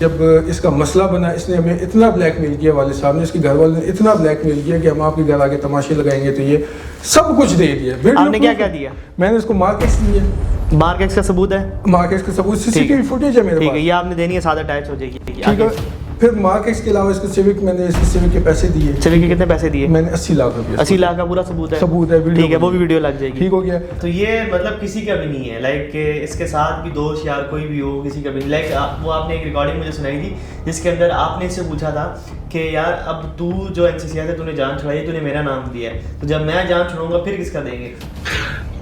जब इसका मसला बना, इसने हमें इतना ब्लैकमेल किया, वाले साहब ने, इसके घर वाले ने इतना ब्लैकमेल किया कि हम आपके घर आके तमाशे लगाएंगे, तो ये सब कुछ दे दिया। आपने क्या क्या दिया? मैंने इसको मार्केट्स दिए। मार्केट्स का सबूत है? मार्केट्स का सबूत, सीसीटीवी फुटेज है मेरे पास। ठीक है, ये आपने देनी है, साथ अटैच हो जाएगी। ठीक है। फिर मार्केट्स के अलावा इसको सिविक, मैंने इसके सिविक के पैसे दिए। सिविक के कितने पैसे दिए? मैंने 80 लाख रुपए। 80 लाख का पूरा सबूत है? सबूत है, वीडियो। ठीक है, वो भी वीडियो लग जाएगी। ठीक हो गया। तो ये मतलब किसी का भी नहीं है, लाइक इसके साथ भी दोष यार कोई भी हो, किसी का भी नहीं। लाइक वो आपने एक रिकॉर्डिंग मुझे सुनाई थी जिसके अंदर आपने इससे पूछा था कि यार अब तू जो एनसीसीआर से तूने जान छुड़ाई, तूने मेरा नाम दिया है, तो जब मैं जान छुड़ाऊंगा फिर किसका देंगे?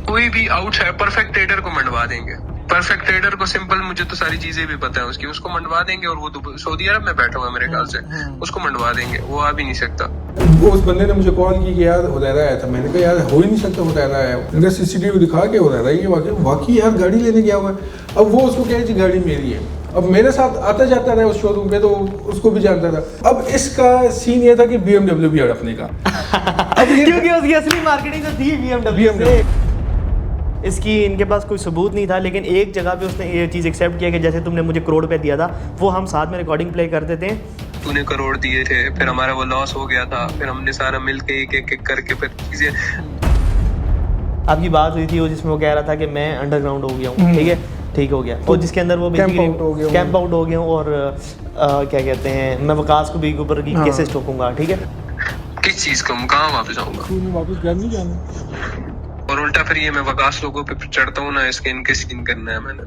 कोई भी आउटसाइड परफेक्ट ट्रेडर को मंडवा देंगे। परफेक्ट ट्रेडर को सिंपल, मुझे तो सारी चीजें भी पता है उसकी, उसको मंडवा देंगे। और वो सऊदी अरब में बैठा हुआ है मेरे ख्याल से, उसको मंडवा देंगे, वो आ भी नहीं सकता। वो उस बंदे ने मुझे कॉल की कि यार हुदैरा आया था। मैंने कहा यार हो ही नहीं सकता हुदैरा आया। मैंने सीसीटीवी दिखा के हुदैरा ये वाकई यार गाड़ी लेने गया हुआ है। अब वो उसको कहे जी गाड़ी मेरी है। अब मेरे साथ आता जाता रहा उस शोरूम पे, तो उसको भी जानता था। अब इसका सीन ये था कि BMW भी हड़पने का। क्योंकि उसकी असली मार्केटिंग तो थी BMW से। इसकी इनके पास कोई सबूत नहीं था, लेकिन एक जगह पे उसने ये चीज़ एक्सेप्ट किया कि जैसे तुमने मुझे करोड़ रुपए दिया था, वो हम साथ में रिकॉर्डिंग प्ले करते थे। तूने करोड़ दिए थे, फिर हमारा वो लॉस हो गया था, फिर हमने सारा मिलके एक एक करके फिर चीजें। आपकी बात हुई थी वो जिसमें वो कह रहा था कि मैं अंडरग्राउंड हो गया हूँ, ठीक है, ठीक हो गया, और जिसके अंदर वो कैंप आउट हो गया हूँ और क्या कहते हैं, मैं वकास को भी ऊपर की केसेस ठोकूंगा, ठीक है। किस चीज को, कहाँ वापस आऊंगा? वापस घर नहीं जाना। और उल्टा फिर ये मैं वकास लोगों पे चढ़ता हूँ ना, इसके इनके सीन करना है मैंने।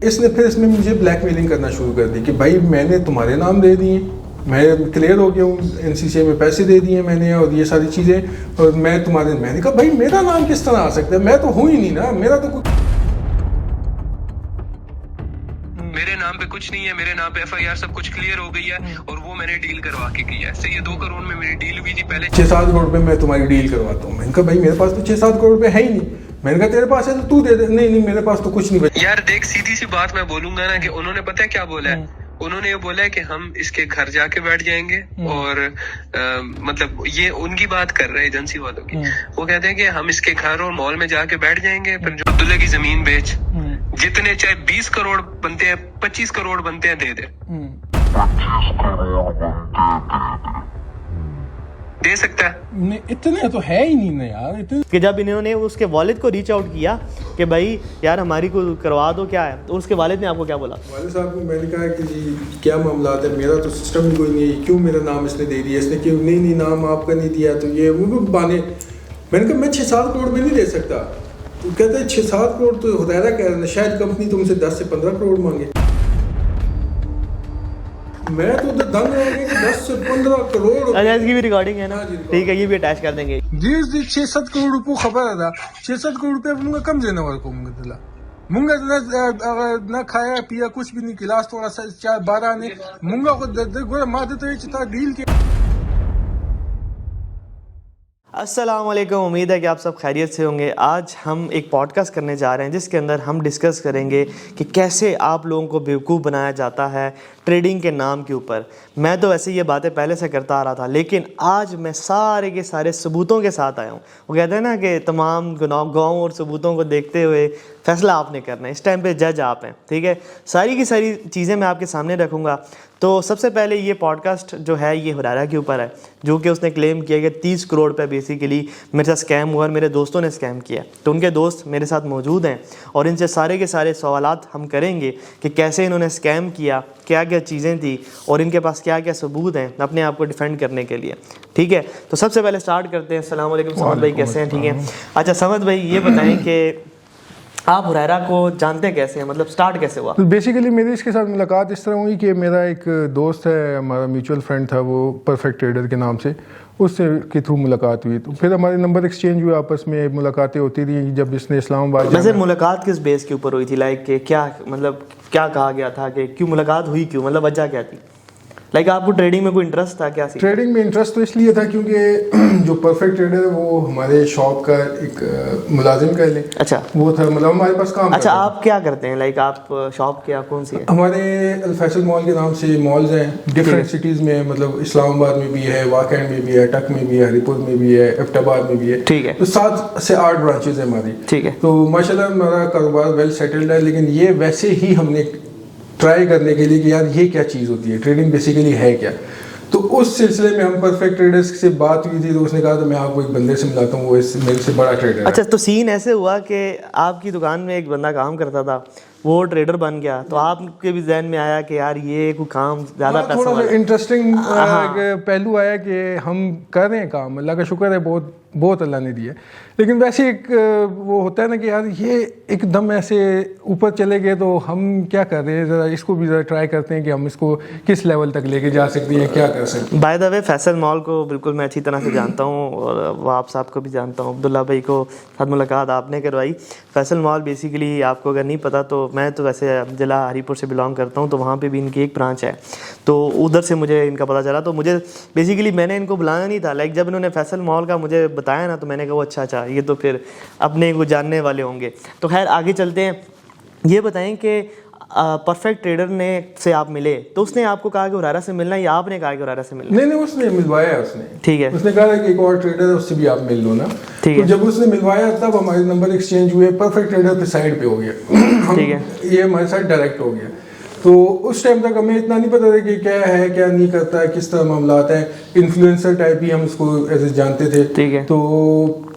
इसने फिर इसमें मुझे ब्लैकमेलिंग करना शुरू कर दी कि भाई मैंने तुम्हारे नाम दे दिए, मैं क्लियर हो गया हूँ, एनसीसी में पैसे दे दिए मैंने और ये सारी चीज़ें, और मैं तुम्हारे, मैंने कहा भाई मेरा नाम किस तरह आ सकता है, मैं तो हूँ ही नहीं ना, मेरा तो कुछ, मेरे नाम पे कुछ नहीं है, मेरे नाम पे FIR सब कुछ क्लियर हो गई है, और वो मैंने डील करवा के की है। ये 2 करोड़ में मेरी डील हुई थी पहले। 6-7 करोड़ रुपए मैं तुम्हारी डील करवाता हूँ। मैंने कहा भाई मेरे पास तो 6-7 करोड़ रुपए है ही नहीं। मैंने कहा तेरे पास है तो तू दे दे। नहीं मेरे पास तो कुछ नहीं बचा। यार देख, सीधी सी बात मैं बोलूंगा ना कि उन्होंने पता है क्या बोला है? उन्होंने ये बोला है कि हम इसके घर जाके बैठ जाएंगे, और मतलब ये उनकी बात कर रहे हैं एजेंसी वालों की। वो कहते हैं कि हम इसके घर और मॉल में जाके बैठ जाएंगे, फिर जो अब्दुल्ला की जमीन बेच, जितने चाहे 20 करोड़ बनते हैं, 25 करोड़ बनते हैं, दे दे सकता है। नहीं इतने तो है ही नहीं ना यार, इतने। कि जब इन्होंने उसके वालिद को रीच आउट किया कि भाई यार हमारी को करवा दो, क्या है, तो उसके वालिद ने आपको क्या बोला? वालिद साहब को मैंने कहा कि जी क्या मामला है, मेरा तो सिस्टम ही कोई नहीं है, क्यों मेरा नाम इसने दे दिया, इसने क्यों नहीं नाम आपका नहीं दिया, तो ये वो बाने। मैंने कहा मैं 6-7 करोड़ में नहीं दे सकता। तो कहते हैं 6-7 करोड़ तो हुदैरा कह रहे हैं, शायद कंपनी तुमसे 10 से 15 करोड़ मांगे। मैं तो दंग रह गया कि 10 से 15 करोड़। अच्छा, इसकी भी रिकॉर्डिंग है ना? ठीक है, ये भी अटैच कर देंगे। जी 6-7 करोड़ रुपये खबर था। 6-7 करोड़ रुपये मुंगा कम देने वाले को मुंगा न खाया पिया कुछ भी नहीं, गिलास थोड़ा सा 4-12 ने मुंगा को मार देते चिता डील के। अस्सलाम वालेकुम, उम्मीद है कि आप सब खैरियत से होंगे। आज हम एक पॉडकास्ट करने जा रहे हैं जिसके अंदर हम डिस्कस करेंगे कि कैसे आप लोगों को बेवकूफ़ बनाया जाता है ट्रेडिंग के नाम के ऊपर। मैं तो वैसे ये बातें पहले से करता आ रहा था, लेकिन आज मैं सारे के सारे सबूतों के साथ आया हूँ। वो कहते हैं ना कि तमाम गुनाहों और सबूतों को देखते हुए फ़ैसला आपने करना है। इस टाइम पे जज आप हैं, ठीक है। सारी की सारी चीज़ें मैं आपके सामने रखूँगा। तो सबसे पहले ये पॉडकास्ट जो है ये हुरैरा के ऊपर है, जो कि उसने क्लेम किया कि 30 करोड़ पे बेसिकली मेरे साथ स्कैम हुआ और मेरे दोस्तों ने स्कैम किया। तो उनके दोस्त मेरे साथ मौजूद हैं और इनसे सारे के सारे सवालात हम करेंगे कि कैसे इन्होंने स्कैम किया, क्या क्या चीज़ें थी और इनके पास क्या क्या सबूत हैं अपने आप को डिफेंड करने के लिए, ठीक है। तो सबसे पहले स्टार्ट करते हैं। अस्सलाम वालेकुम समद भाई, कैसे हैं? ठीक है। अच्छा समद भाई, ये बताएं कि आप हुरैरा को जानते कैसे हैं, मतलब स्टार्ट कैसे हुआ? बेसिकली मेरी इसके साथ मुलाकात इस तरह हुई कि मेरा एक दोस्त है, हमारा म्यूचुअल फ्रेंड था, वो परफेक्ट ट्रेडर के नाम से, उससे के थ्रू मुलाकात हुई। तो फिर हमारे नंबर एक्सचेंज हुए, आपस में मुलाकातें होती रही। जब इसने इस्लामाबाद, वैसे मुलाकात किस बेस के ऊपर हुई थी? लाइक क्या मतलब क्या कहा गया था कि क्यों मुलाकात हुई, क्यों मतलब वजह क्या थी? लाइक आपको ट्रेडिंग में कोई इंटरेस्ट था क्या? ट्रेडिंग में इंटरेस्ट तो इसलिए था क्योंकि जो परफेक्ट ट्रेडर है वो हमारे शॉप का एक मुलाजिम कह लें, अच्छा वो था, मतलब हमारे पास काम अच्छा करता आप क्या करते हैं? लाइक आप शॉप क्या कौन सी है? हमारे अल फैसल मॉल के नाम से मॉल्स हैं डिफरेंट सिटीज़ में, मतलब इस्लामाबाद में भी है, वाकैंड में भी है, टक में भी है, हरिपुर में भी है, एबटाबाद में भी है, ठीक है। तो 7 से 8 ब्रांचेज है हमारी, ठीक है। तो माशाल्लाह हमारा कारोबार वेल सेटल्ड है। लेकिन ये वैसे ही हमने ट्राई करने के लिए कि यार ये क्या चीज़ होती है, ट्रेडिंग बेसिकली है क्या, तो उस सिलसिले में हम परफेक्ट ट्रेडर्स से बात हुई थी, तो उसने कहा तो मैं आपको एक बंदे से मिलाता हूँ, वो मेरे से बड़ा ट्रेडर है। अच्छा, तो सीन ऐसे हुआ कि आपकी दुकान में एक बंदा काम करता था, वो ट्रेडर बन गया, तो आपके भी जहन में आया कि यार ये कोई काम ज़्यादा पैसा थोड़ा वाला सा इंटरेस्टिंग पहलू आया कि हम कर रहे हैं काम, अल्लाह का शुक्र है, बहुत बहुत अल्लाह ने दिया, लेकिन वैसे एक वो होता है ना कि यार ये एकदम ऐसे ऊपर चले गए तो हम क्या कर रहे हैं, ज़रा इसको भी ज़रा ट्राई करते हैं कि हम इसको किस लेवल तक लेके जा सकते हैं, क्या कर सकते हैं। By the way Faisal mall को बिल्कुल मैं अच्छी तरह से जानता हूँ और वाप साहब को भी जानता हूँ, अब्दुल्ला भाई को साथ मुलाकात आपने करवाई। फैसल मॉल बेसिकली आपको अगर नहीं पता तो मैं तो वैसे ज़िला हरीपुर से बिलोंग करता हूँ, तो वहाँ पे भी इनकी एक ब्रांच है, तो उधर से मुझे इनका पता चला। तो मुझे बेसिकली मैंने इनको बुलाया नहीं था, लाइक जब इन्होंने फैसल मॉल का मुझे बताया ना, तो मैंने कहा वो अच्छा ये तो फिर अपने को जानने वाले होंगे। तो खैर आगे चलते हैं, ये बताएं कि परफेक्ट ट्रेडर ने से आप मिले तो उसने आपको कहा कि हुरैरा से मिलना, या आपने कहा कि हुरैरा से मिलना? नहीं उसने मिलवाया, उसने ठीक है, उसने कहा कि एक और ट्रेडर है उससे भी आप मिल लो ना, ठीक तो है। जब उसने मिलवाया तब हमारे नंबर एक्सचेंज हुए, परफेक्ट ट्रेडर पे साइड पे हो गया, ठीक है, ये हमारे साथ डायरेक्ट हो गया। तो उस टाइम तक हमें इतना नहीं पता था कि क्या है क्या नहीं करता है, किस तरह मामलात हैं, इन्फ्लुएंसर टाइप ही हम उसको ऐसे जानते थे। ठीक है। तो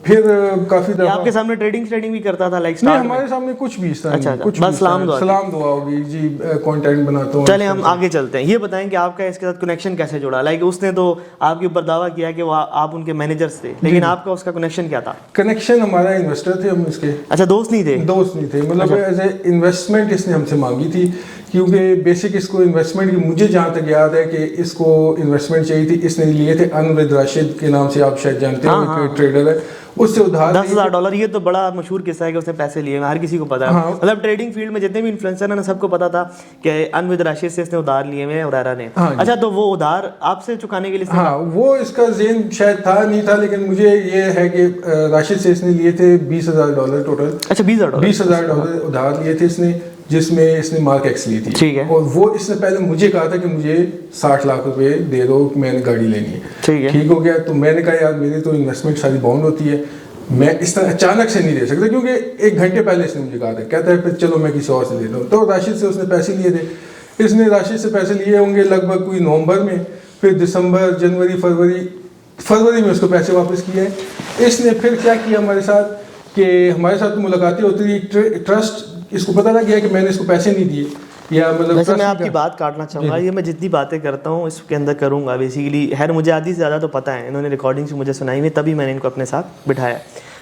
फिर काफी दफा आपके सामने ट्रेडिंग भी करता था लाइक? नहीं, हमारे सामने कुछ भी इस तरह अच्छा, नहीं, कुछ बस सलाम दुआ होगी जी, कंटेंट बनाता हूँ। चले हम आगे चलते हैं, ये बताएं कि आपका इसके साथ कनेक्शन कैसे जुड़ा? लाइक उसने तो आपके ऊपर दावा किया कि वो आप उनके मैनेजर्स थे, लेकिन आपका उसका कनेक्शन क्या था? कनेक्शन हमारा इन्वेस्टर थे हम इसके। अच्छा, दोस्त नहीं थे? दोस्त नहीं थे, मतलब एज ए इन्वेस्टमेंट इसने हमसे मांगी थी, क्योंकि बेसिक इसको इन्वेस्टमेंट की मुझे जहाँ तक याद है कि इसको इन्वेस्टमेंट चाहिए थी, इसने लिए थे अनविद राशिद के नाम से, आप शायद जानते हो, एक ट्रेडर है, उससे उधार $10,000। ये तो बड़ा मशहूर किस्सा है कि उसने पैसे लिए, हर किसी को पता है। हाँ। मतलब ट्रेडिंग फील्ड में जितने भी इन्फ्लुएंसर हैं ना, सबको पता था कि अनविद राशिद से इसने उधार लिए हुए हुरैरा ने। हाँ, अच्छा, तो वो उधार आपसे चुकाने के लिए? हाँ, वो इसका ज़हन शायद था नहीं था, लेकिन मुझे ये है कि राशिद से इसने लिए थे $20,000 टोटल। अच्छा, $20,000 उधार लिए थे इसने, जिसमें इसने मार्क एक्स ली थी। ठीक है। और वो इसने पहले मुझे कहा था कि मुझे 60 लाख रुपए दे दो, मैंने गाड़ी लेनी है। ठीक है, ठीक हो गया। तो मैंने कहा यार मेरी तो इन्वेस्टमेंट सारी बाउंड होती है, मैं इस तरह अचानक से नहीं दे सकता, क्योंकि 1 घंटे पहले इसने मुझे कहा था, कहता है फिर चलो मैं किसी और से लेता हूँ। तो राशिद से उसने पैसे लिए थे, इसने राशिद से पैसे लिए होंगे लगभग कोई नवंबर में, फिर दिसंबर, जनवरी, फरवरी में उसको पैसे वापस किए। इसने फिर क्या किया हमारे साथ कि हमारे साथ मुलाकातें होती रही, ट्रस्ट इसको पता लग गया कि मैंने इसको पैसे नहीं दिए, या मतलब वैसे मैं आपकी बात काटना चाहूँगा, ये मैं जितनी बातें करता हूँ इसके अंदर करूँगा बेसिकली, खैर मुझे आधी से ज़्यादा तो पता है, इन्होंने रिकॉर्डिंग से मुझे सुनाई हुई, तभी मैंने इनको अपने साथ बिठाया,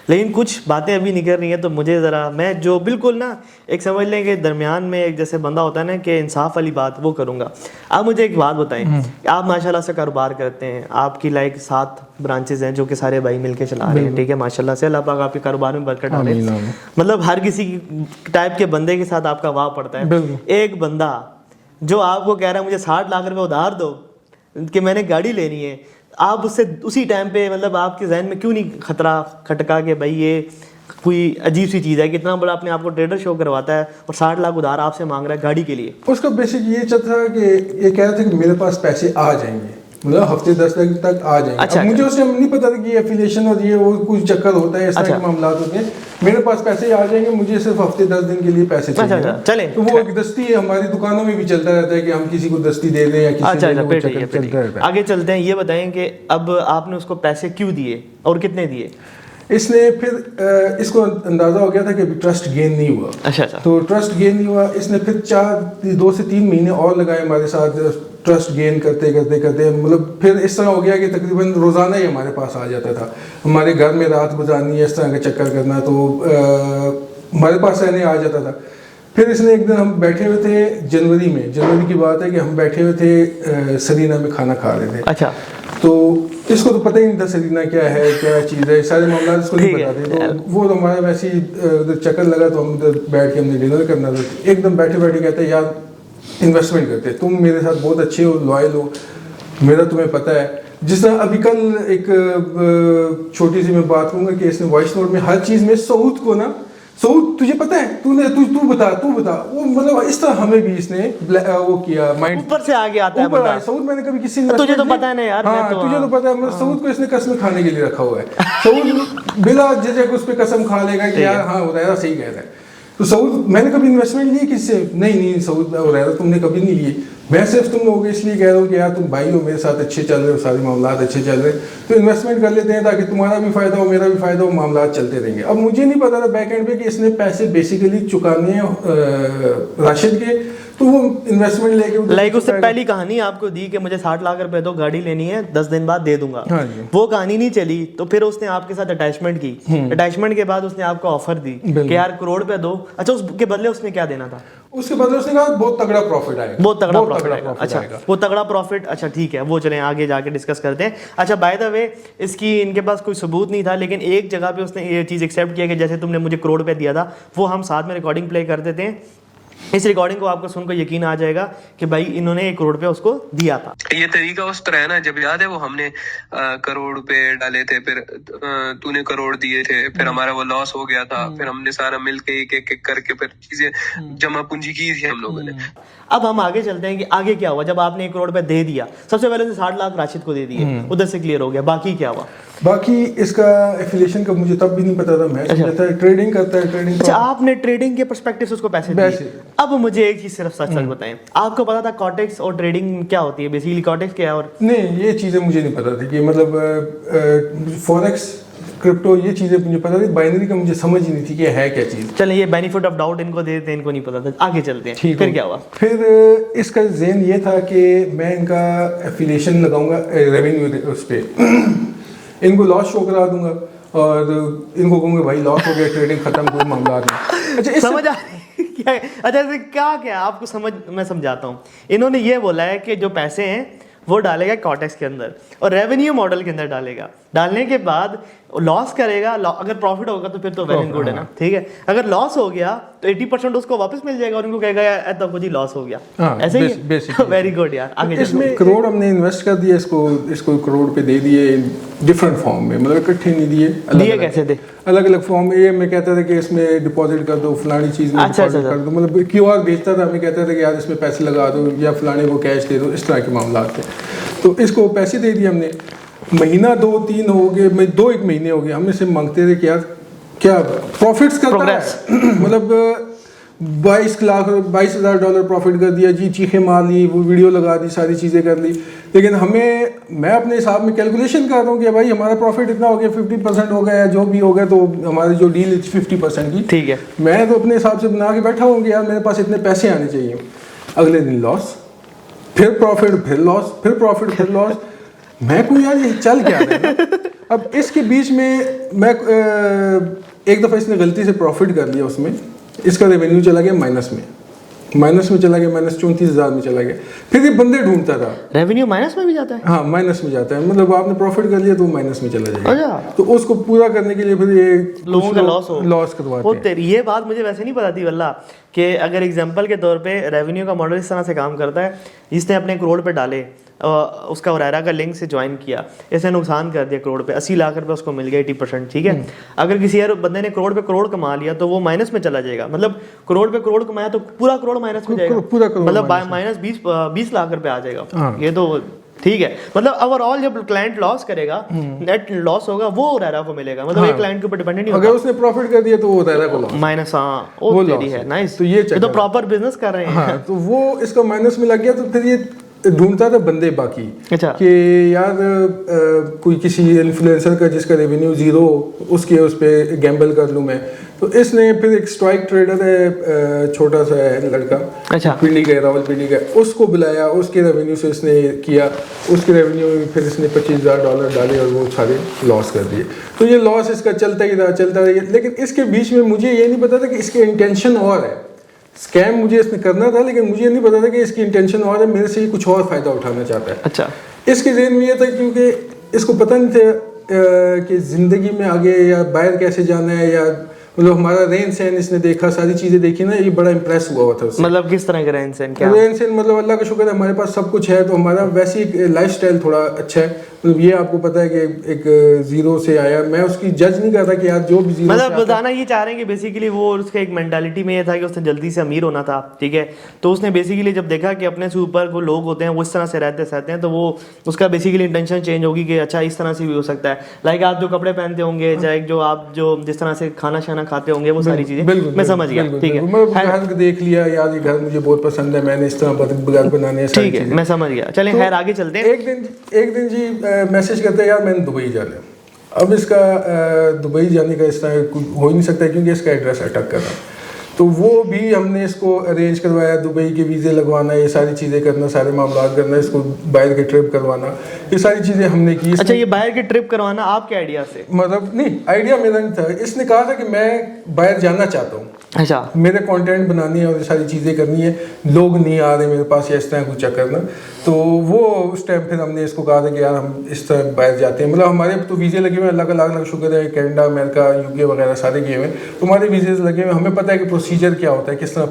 लेकिन कुछ बातें अभी निकल रही हैं, तो मुझे ज़रा, मैं जो बिल्कुल ना एक समझ लें कि दरमियान में एक जैसे बंदा होता है ना कि इंसाफ वाली बात, वो करूँगा। आप मुझे एक बात बताएं कि आप माशाल्लाह से कारोबार करते हैं, आपकी लाइक 7 ब्रांचेज हैं जो कि सारे भाई मिलके चला रहे हैं, ठीक है, माशाल्लाह से, अल्लाह पाक आपके कारोबार में बरकत डाले। मतलब हर किसी टाइप के बंदे के साथ आपका वाह पड़ता है। एक बंदा जो आपको कह रहा है मुझे 60 लाख रुपए उधार दो कि मैंने गाड़ी लेनी है, आप उससे उसी टाइम पे, मतलब आपके जहन में क्यों नहीं खतरा खटका कि भाई ये कोई अजीब सी चीज़ है कि इतना बड़ा अपने आप को ट्रेडर शो करवाता है और 60 लाख उधार आपसे मांग रहा है गाड़ी के लिए? उसका बेसिक ये था कि ये कह रहा था कि मेरे पास पैसे आ जाएंगे, मतलब हफ्ते 10 दिन तक आ जाएंगे। अच्छा, अब मुझे उस टाइम नहीं पता था कि ये एफिलिएशन और ये वो कुछ चक्कर होता है, इस तरह के मामला होते हैं। मेरे पास पैसे आ जाएंगे, मुझे सिर्फ हफ्ते 10 दिन के लिए पैसे चाहिए। चले, तो वो एक दस्ती है, हमारी दुकानों में भी चलता रहता है कि हम किसी को दस्ती दे दें या किसी चलता रहता है। आगे चलते हैं, ये बताएं कि अब आपने उसको पैसे क्यों दिए और कितने दिए? इसने फिर इसको अंदाजा हो गया था कि ट्रस्ट गेन नहीं हुआ। अच्छा, तो ट्रस्ट गेन नहीं हुआ, इसने फिर 2 से 3 महीने और लगाए हमारे साथ ट्रस्ट गेन करते मतलब फिर इस तरह हो गया कि तकरीबन रोज़ाना ही हमारे पास आ जाता था, हमारे घर में रात गुजारनी है, इस तरह का चक्कर करना, तो हमारे पास रहने आ जाता था। फिर इसने एक दिन, हम बैठे हुए थे जनवरी की बात है कि हम बैठे हुए थे सरीना में खाना खा रहे थे। अच्छा, तो इसको तो पता ही नहीं था सरीना क्या है, क्या चीज़ है, सारे मामला इसको नहीं पता थे। तो वो तो हमारा वैसे ही चक्कर लगा, तो हम उधर बैठ के हमने डिनर करना था। एकदम बैठे बैठे कहते हैं यार इन्वेस्टमेंट करते हैं। तुम मेरे साथ बहुत अच्छे हो, लॉयल हो, मेरा तुम्हें पता है। जिस तरह अभी कल एक छोटी सी मैं बात करूँगा कि इसने वॉइस नोट में हर चीज़ में सऊद को ना, सऊद तुझे पता है, तू बता वो मतलब इस तरह हमें भी इसने वो किया, माइंड ऊपर से आगे आता है बंदा। सऊद मैंने कभी किसी तुझे तो पता है ना यार। हाँ, तुझे तो पता है, मतलब सऊद को इसने कसम खाने के लिए रखा हुआ है। सऊद बिला झिझक उस पर कसम खा लेगा कि यार हाँ उदैरा सही कह रहा है। तो सऊद मैंने कभी इन्वेस्टमेंट ली किससे? नहीं सऊद उदैरा तुमने कभी नहीं लिए। मैं सिर्फ तुम लोगों को इसलिए कह रहा हूँ कि यार तुम भाई हो, मेरे साथ अच्छे चल रहे हो, सारे मामलात अच्छे चल रहे हैं, तो इन्वेस्टमेंट कर लेते हैं ताकि तुम्हारा भी फायदा हो, मेरा भी फायदा हो, मामलात चलते रहेंगे। अब मुझे नहीं पता था बैक एंड पे कि इसने पैसे बेसिकली चुकाने हैं राशिद के, तो वो इन्वेस्टमेंट लेके लाइक उससे पहली कहानी आपको दी कि मुझे 60 लाख रुपए दो, गाड़ी लेनी है, 10 दिन बाद दे दूंगा। हाँ जी। वो कहानी नहीं चली, तो फिर उसने आपके साथ अटैचमेंट की। अटैचमेंट के बाद उसने आपको ऑफर दी कि यार करोड़ रुपए दो। अच्छा, उसके बदले उसने क्या देना था? उसके बदले उसने कहा बहुत तगड़ा प्रॉफिट आएगा, बहुत तगड़ा प्रॉफिट। अच्छा, वो तगड़ा प्रॉफिट, अच्छा ठीक है, वो चलें आगे जाके डिस्कस करते हैं। अच्छा, बाय द वे इसकी इनके पास कोई सबूत नहीं था, लेकिन एक जगह पे उसने ये चीज़ एक्सेप्ट किया कि जैसे तुमने मुझे करोड़ रुपए दिया था, वो हम साथ में रिकॉर्डिंग प्ले कर देते हैं। इस रिकॉर्डिंग को आपको सुनकर यकीन आ जाएगा कि भाई इन्होंने 1 करोड़ रुपए उसको दिया था। ये तरीका उस तरह है ना, जब याद है वो हमने करोड़ रुपए डाले थे, फिर तूने करोड़ दिए थे, फिर हमारा वो लॉस हो गया था, फिर हमने सारा मिलके एक करके फिर चीजें जमा पूंजी की थी हम लोगों ने। अब हम आगे चलते हैं कि आगे क्या हुआ। जब आपने 1 करोड़ रुपए दे दिया, सबसे पहले उसने 60 लाख राशिद को दे दिए, उधर से क्लियर हो गया, बाकी क्या हुआ? बाकी इसका एफिलिएशन का मुझे तब भी नहीं पता था। मैं समझता था ट्रेडिंग करता है, ट्रेडिंग। अच्छा, आपने ट्रेडिंग के पर्सपेक्टिव से उसको पैसे दिए। अब मुझे एक चीज सिर्फ सच बताएं, आपको पता था कॉर्टेक्स और ट्रेडिंग क्या होती है? बेसिकली कॉर्टेक्स क्या है? और नहीं, ये चीज़ें मुझे नहीं पता थी कि मतलब फॉरेक्स, क्रिप्टो, ये चीज़ें मुझे पता थी। बाइनरी का मुझे समझ ही नहीं थी कि है क्या चीज़। चलिए, ये बेनिफिट ऑफ डाउट इनको दे देते हैं, इनको नहीं पता था। आगे चलते हैं, फिर क्या हुआ? फिर इसका ज़ेन ये था कि मैं इनका एफिलिएशन लगाऊंगा रेवेन्यू उस पर इनको लॉस शो करा दूंगा और इनको कहूँगा भाई लॉस हो गया, ट्रेडिंग खत्म, कोई मामला नहीं। अच्छा, समझ आ रही क्या है? अच्छा, ऐसे क्या आपको समझ, मैं समझाता हूँ। इन्होंने ये बोला है कि जो पैसे हैं वो डालेगा कॉर्टेक्स के अंदर और रेवेन्यू मॉडल के अंदर डालेगा। डालने के बाद लॉस करेगा, अगर प्रॉफिट होगा तो फिर तो वेल एंड गुड है ना, ठीक है। अगर लॉस हो गया तो 80% उसको वापस मिल जाएगा और उनको कहेगा यार तब कुछ ही लॉस हो गया। ऐसे ही वेरी गुड यार। आगे इसमें करोड़ हमने इन्वेस्ट कर दिया, इसको करोड़ पे दे दिए डिफरेंट फॉर्म में, मतलब इकट्ठे नहीं दिए, दिए कैसे थे? अलग अलग फॉर्म में। ये मैं कहता था कि इसमें डिपॉजिट कर दो, फलानी चीज़ में डिपॉजिट कर दो, मतलब क्यूआर भेजता था, मैं कहता था कि यार इसमें पैसे लगा दो या फलाने को कैश दे दो, इस तरह के मामला थे। तो इसको पैसे दे दिए हमने। महीना 2-3 हो गए, 2-1 महीने हो गए, हम इसे मांगते थे कि यार क्या प्रॉफिट्स करता है मतलब 22,000 डॉलर प्रॉफिट कर दिया जी, चीखें मार ली, वो वीडियो लगा दी, सारी चीज़ें कर ली। लेकिन मैं अपने हिसाब में कैलकुलेशन कर रहा हूँ कि भाई हमारा प्रॉफिट इतना हो गया, 50% हो गया, जो भी हो गया, तो हमारी जो डील 50% की, ठीक है। मैं तो अपने हिसाब से बना के बैठा हूँ कि यार मेरे पास इतने पैसे आने चाहिए। अगले दिन लॉस, फिर प्रॉफिट, फिर लॉस, फिर प्रॉफिट, फिर लॉस। मैं को यार ये चल क्या रहा है। अब इसके बीच में मैं एक दफ़ा इसने गलती से प्रॉफिट कर लिया, उसमें इसका रेवेन्यू चला गया माइनस में चला गया, -34,000 में चला गया। फिर ये बंदे ढूंढता था। रेवेन्यू माइनस में भी जाता है? हाँ, माइनस में जाता है, मतलब आपने प्रॉफिट कर लिया तो माइनस में चला जाएगा। अच्छा। तो उसको पूरा करने के लिए फिर ये लोगों का लॉस करवाते हैं। ये बात मुझे वैसे नहीं पता थी वल्ला, कि अगर एग्जांपल के तौर पे रेवेन्यू का मॉडल इस तरह से काम करता है, इसने अपने करोड़ पे डाले, उसका उरैरा का लिंक से ज्वाइन किया, इसने नुकसान कर दिया करोड़ पे, 80 लाख रुपए उसको मिल गया 80%, ठीक है। अगर किसी यार बंदे ने करोड़ पे करोड़ कमा लिया तो वो माइनस में चला जाएगा, मतलब करोड़ पे करोड़ कमाया तो पूरा करोड़ माइनस में जाएगा, मतलब माइनस 20 लाख रुपए आ जाएगा। ये तो ठीक है, मतलब ओवरऑल जब क्लाइंट लॉस करेगा, नेट लॉस होगा, वो उरैरा को मिलेगा, मतलब एक क्लाइंट के ऊपर डिपेंडेंट नहीं होगा। अगर उसने प्रॉफिट कर दिया तो वो उरैरा को लॉस, माइनस। हाँ, वो तेरी है, नाइस। तो ये तो प्रॉपर बिजनेस कर रहे हैं। हाँ, तो वो इसका माइनस में लग गया, तो फिर ये ढूंढता था बंदे बाकी। अच्छा। कि यार कोई किसी इन्फ्लुएंसर का जिसका रेवेन्यू 0 उसके उस पर गैम्बल कर लूँ मैं। तो इसने फिर एक स्ट्राइक ट्रेडर है, छोटा सा है लड़का, अच्छा, पिंडी का, रावलपिंडी का, उसको बुलाया, उसके रेवेन्यू से इसने किया, उसके रेवेन्यू में फिर इसने $25,000 डाले और वो सारे लॉस कर दिए। तो ये लॉस इसका चलता ही रहा। लेकिन इसके बीच में मुझे ये नहीं पता था कि इसके इंटेंशन और है, स्कैम मुझे इसने करना था, लेकिन मुझे नहीं पता था कि इसकी इंटेंशन और है, मेरे से ये कुछ और फायदा उठाना चाहता है। अच्छा। इसके ज़हन में ये था, क्योंकि इसको पता नहीं था कि ज़िंदगी में आगे या बाहर कैसे जाना है, या मतलब हमारा रेन सहन इसने देखा, सारी चीज़ें देखी ना, ये बड़ा इंप्रेस हुआ था उससे। मतलब किस तरह का रहन सहन क्या? रहन सहन मतलब अल्लाह का शुक्र है हमारे पास सब कुछ है, तो हमारा वैसे ही लाइफस्टाइल थोड़ा अच्छा है। मतलब ये आपको पता है कि एक जीरो से आया, मैं उसकी जज नहीं करता कि यार जो भी जीरो मतलब बताना ये चाह रहे हैं कि बेसिकली वो उसका एक मेंटालिटी में ये था कि उसने जल्दी से अमीर होना था, ठीक है। तो उसने बेसिकली जब देखा कि अपने से ऊपर वो लोग होते हैं वो इस तरह से रहते हैं, तो वो उसका बेसिकली इंटेंशन चेंज होगी कि अच्छा इस तरह से भी हो सकता है। लाइक आप जो कपड़े पहनते होंगे, चाहे जो आप जो जिस तरह से खाना शाना खाते होंगे, वो सारी चीजें मैं समझ गया, ठीक है। घर देख लिया यार, ये घर मुझे बहुत पसंद है, मैंने इस तरह घर बनाने हैं, ठीक है, मैं समझ गया। चलें खैर आगे चलते हैं। एक दिन जी मैसेज करते हैं यार मैंने दुबई जाना है। अब इसका दुबई जाने का इस तरह हो ही नहीं सकता क्योंकि इसका एड्रेस अटक कर रहा है। तो वो भी हमने इसको अरेंज करवाया, दुबई के वीज़े लगवाना, ये सारी चीज़ें करना, सारे मामला करना, इसको बाहर की ट्रिप करवाना, ये सारी चीज़ें हमने की। अच्छा, ये बाहर की ट्रिप करवाना आपके आइडिया से? मतलब नहीं, आइडिया मेरा नहीं था, इसने कहा था कि मैं बाहर जाना चाहता हूँ, अच्छा मेरे कंटेंट बनानी है और ये सारी चीज़ें करनी है, लोग नहीं आ रहे मेरे पास या इस तरह कुछ चक्कर ना। तो वो उस टाइम फिर हमने इसको कहा था कि यार हम इस तरह बाहर जाते हैं। मतलब हमारे तो वीज़े लगे हुए हैं, अल्लाह का लाख लाख शुक्र है, कनाडा, अमेरिका, यूके वगैरह सारे गए हुए हैं, तो हमारे वीज़े लगे हुए, हमें पता है कि प्रोसीजर क्या होता है, किस तरह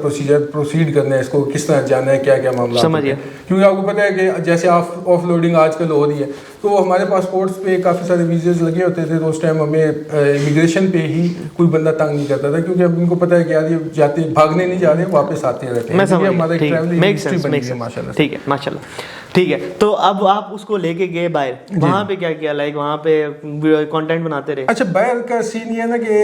प्रोसीड करना है, इसको किस तरह जाना है, क्या क्या मामला। समझ गया। क्योंकि आपको पता है कि जैसे ऑफ लोडिंग आजकल हो रही है, तो हमारे पासपोर्ट्स पे काफ़ी सारे वीज़े लगे होते थे, तो उस टाइम हमें इमिग्रेशन पे ही कोई बंदा तंग नहीं करता था, क्योंकि अब उनको पता है कि यार ये जाते भागने नहीं जा रहे, वापस आते रहते हैं। मैं समझ हमारा गया, ट्रैवल ठीक है, माशाल्लाह। ठीक है, माशाल्लाह, ठीक है। तो अब आप उसको लेके गए बाहर, वहाँ पे क्या किया? लाइक वहाँ पे कंटेंट बनाते रहे? अच्छा, बाहर का सीन ये है ना कि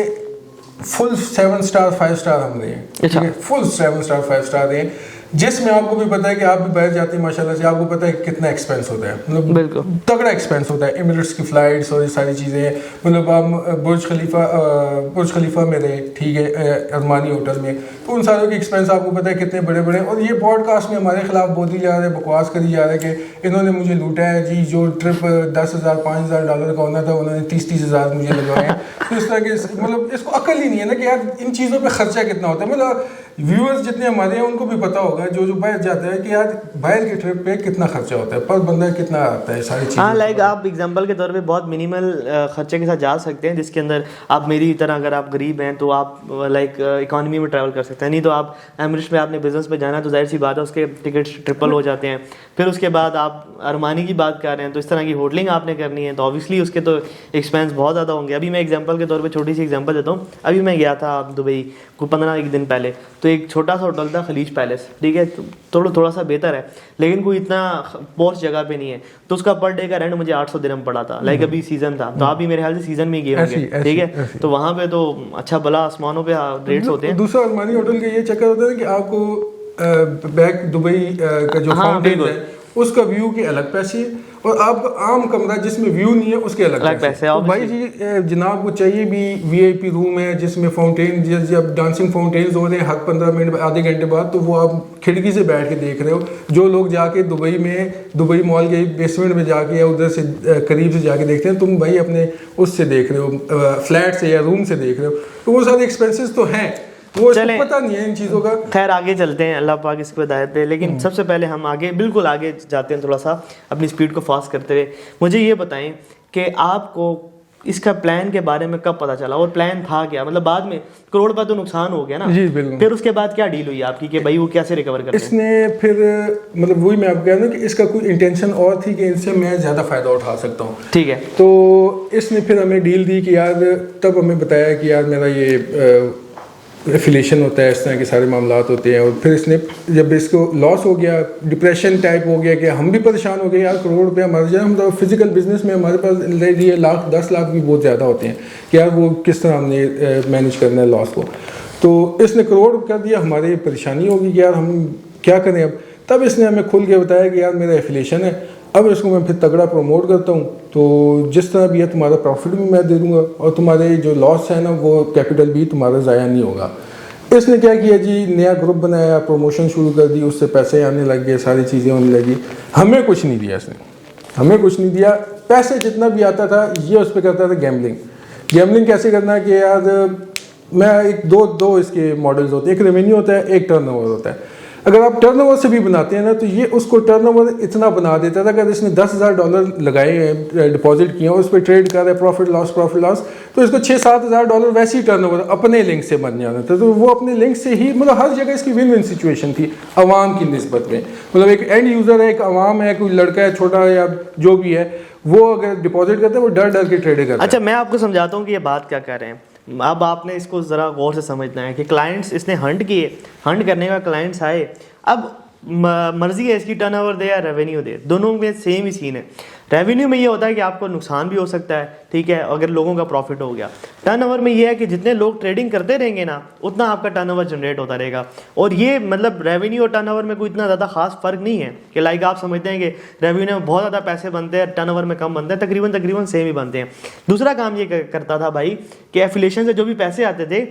फुल 7 स्टार 5 स्टार हम रहे हैं, ठीक है, फुल 7 स्टार 5 स्टार रहे हैं, जिसमें आपको भी पता है कि आप भी बाहर जाते हैं माशाल्लाह से, आपको पता है कितना एक्सपेंस होता है, मतलब बिल्कुल तगड़ा एक्सपेंस होता है, एमिरेट्स की फ़्लाइट्स और ये सारी चीज़ें। मतलब हम बुर्ज खलीफा में रहे, ठीक है, अरमानी होटल में, तो उन सारों के एक्सपेंस आपको पता है कितने बड़े बड़े। और ये पॉडकास्ट में हमारे खिलाफ बोली जा रहा है, बकवास करी जा रहा है कि इन्होंने मुझे लूटा है जी, जो ट्रिप $10,000-5,000 का होना था उन्होंने 30,000 मुझे लगवाए हैं। तो इस तरह के, मतलब इसको अकल ही नहीं है ना कि यार इन चीज़ों पर खर्चा कितना होता है। मतलब व्यूअर्स जितने हमारे हैं उनको भी पता होगा, जो बाहर जाता है, कि यार बाहर की ट्रिप पे कितना खर्चा होता है, पर बंदा कितना आता है, सारी चीज़ें। हाँ, लाइक आप एग्जांपल के तौर पे बहुत मिनिमल खर्चे के साथ जा सकते हैं, जिसके अंदर आप मेरी तरह अगर आप गरीब हैं तो आप लाइक इकोनॉमी में ट्रैवल कर सकते हैं। नहीं तो आप एमिरेट्स में आपने बिजनेस पे जाना है तो जाहिर सी बात है उसके टिकट्स ट्रिपल हो जाते हैं। फिर उसके बाद आप अरमानी की बात कर रहे हैं तो इस तरह की होटलिंग आपने करनी है, तो ऑब्वियसली उसके तो एक्सपेंस बहुत ज़्यादा होंगे। अभी मैं एग्जांपल के तौर पे छोटी सी एग्जांपल देता हूँ। अभी मैं गया था दुबई को 15 दिन पहले, तो एक छोटा सा होटल था खलीज पैलेस, ठीक है, थोड़ा सा बेहतर है लेकिन कोई इतना पॉश जगह पे नहीं है, तो उसका पर डे का रेंट मुझे 800 दिरहम पड़ा था। लाइक अभी सीजन था, तो आप भी मेरे ख्याल से सीजन में गए होंगे, ठीक है, तो वहाँ पे तो अच्छा भला आसमानों पे रेट्स होते हैं। दूसरा अरमानी होटल का ये चक्कर होता है कि आपको बैक दुबई का जो फाउंटेन है उसका व्यू के अलग पैसे, और आपका आम कमरा जिसमें व्यू नहीं है उसके अलग पैसे। तो भाई जी जनाब को चाहिए भी वीआईपी रूम है जिसमें फाउंटेन, जब डांसिंग फाउंटेन्स हो रहे हैं हर 15 मिनट आधे घंटे बाद, तो वो आप खिड़की से बैठ के देख रहे हो। जो लोग जाके दुबई मॉल के बेसमेंट में जाके या उधर से करीब से जाके देखते हैं, तुम भाई अपने उससे देख रहे हो, फ्लैट से या रूम से देख रहे हो, तो वो सारे एक्सपेंसेस तो हैं, वो पता नहीं है इन चीज़ों का। खैर आगे चलते हैं, अल्लाह पाक इसको हिदायत दे। लेकिन सबसे पहले हम बिल्कुल आगे जाते हैं, थोड़ा सा अपनी स्पीड को फास्ट करते हुए। मुझे ये बताएं कि आपको इसका प्लान के बारे में कब पता चला, और प्लान था क्या? मतलब बाद में करोड़ का तो नुकसान हो गया ना जी बिल्कुल, फिर उसके बाद क्या डील हुई आपकी कि भाई वो कैसे रिकवर कर? इसने फिर मतलब वही मैं आपको कह रहा हूँ कि इसका कोई इंटेंशन और थी कि इनसे मैं ज़्यादा फ़ायदा उठा सकता हूँ, ठीक है। तो इसने फिर हमें डील दी कि यार, तब हमें बताया कि यार मेरा ये एफिलेशन होता है, इस तरह के सारे मामलात होते हैं। और फिर इसने जब इसको लॉस हो गया, डिप्रेशन टाइप हो गया कि हम भी परेशान हो गए, यार करोड़ रुपया हमारे जाए, हम तो फिजिकल बिजनेस में हमारे पास लिए लाख 10 लाख भी बहुत ज़्यादा होते हैं कि यार वो किस तरह हमने मैनेज करना है लॉस को। तो इसने करोड़ कर दिया, हमारी परेशानी होगी कि यार हम क्या करें अब। तब इसने हमें खुल के बताया कि यार मेरा एफिलेशन है, अब इसको मैं फिर तगड़ा प्रमोट करता हूँ, तो जिस तरह भी है तुम्हारा प्रॉफिट भी मैं दे दूँगा और तुम्हारे जो लॉस है ना वो कैपिटल भी तुम्हारा ज़ाया नहीं होगा। इसने क्या किया जी, नया ग्रुप बनाया, प्रमोशन शुरू कर दी, उससे पैसे आने लग गए, सारी चीज़ें होने लगी। हमें कुछ नहीं दिया इसने, हमें कुछ नहीं दिया। पैसे जितना भी आता था ये उस पर करता था गैम्बलिंग कैसे करना है कि यार मैं दो इसके मॉडल्स होते हैं, एक रेवेन्यू होता है, एक टर्नओवर होता है। अगर आप टर्नओवर से भी बनाते हैं ना तो ये उसको टर्नओवर इतना बना देता था, अगर इसने $10,000 लगाए हैं, डिपॉजिट किए हैं, उस पर ट्रेड कर रहा है, प्रॉफिट लॉस, तो इसको $6-7,000 वैसे ही टर्नओवर अपने लिंक से बन जाना था। तो वो अपने लिंक से ही, मतलब हर जगह इसकी विन विन सिचुएशन थी आवाम की निस्बत में। मतलब एक एंड यूज़र है, एक आवाम है, कोई लड़का है छोटा या जो भी है, वो अगर डिपॉजिट करता है वो डर के ट्रेड करता है। अच्छा, मैं आपको समझाता हूँ कि ये बात क्या कर रहे हैं। अब आपने इसको ज़रा गौर से समझना है कि क्लाइंट्स इसने हंट किए, हंट करने का क्लाइंट्स आए, अब मर्जी है इसकी टर्नओवर दे या रेवेन्यू दे, दोनों में सेम ही सीन है। रेवेन्यू में ये होता है कि आपको नुकसान भी हो सकता है, ठीक है, अगर लोगों का प्रॉफिट हो गया। टर्नओवर में ये है कि जितने लोग ट्रेडिंग करते रहेंगे ना, उतना आपका टर्नओवर जनरेट होता रहेगा। और ये मतलब रेवेन्यू और टर्नओवर में कोई इतना ज़्यादा खास फर्क नहीं है कि लाइक आप समझते हैं कि रेवेन्यू में बहुत ज़्यादा पैसे बनते हैं, टर्नओवर में कम बनते हैं, तकरीबन सेम ही बनते हैं। दूसरा काम ये करता था भाई कि एफिलिएशन से जो भी पैसे आते थे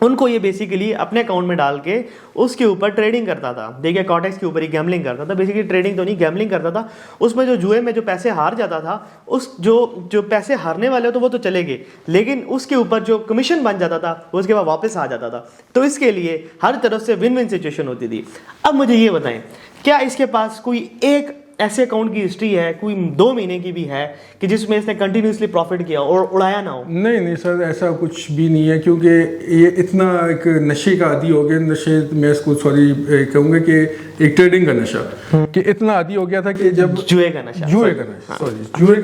उनको ये बेसिकली अपने अकाउंट में डाल के उसके ऊपर ट्रेडिंग करता था। देखिए कॉटेक्स के ऊपर ही गैम्बलिंग करता था, बेसिकली ट्रेडिंग तो नहीं गैम्बलिंग करता था। उसमें जो जुए में जो पैसे हार जाता था, उस जो पैसे हारने वाले तो वो तो चले गए, लेकिन उसके ऊपर जो कमीशन बन जाता था वो उसके बाद वापस आ जाता था। तो इसके लिए हर तरफ से विन विन सिचुएशन होती थी। अब मुझे ये बताएं, क्या इसके पास कोई एक ऐसे अकाउंट की हिस्ट्री है, कोई 2 महीने की भी है कि जिसमें इसने कंटिन्यूसली प्रॉफिट किया और उड़ाया ना हो? नहीं सर, ऐसा कुछ भी नहीं है, क्योंकि ये इतना एक नशे का आदी हो गया, नशे मैं इसको सॉरी कहूँगा कि एक ट्रेडिंग का नशा, कि इतना आदी हो गया था कि जब जुए का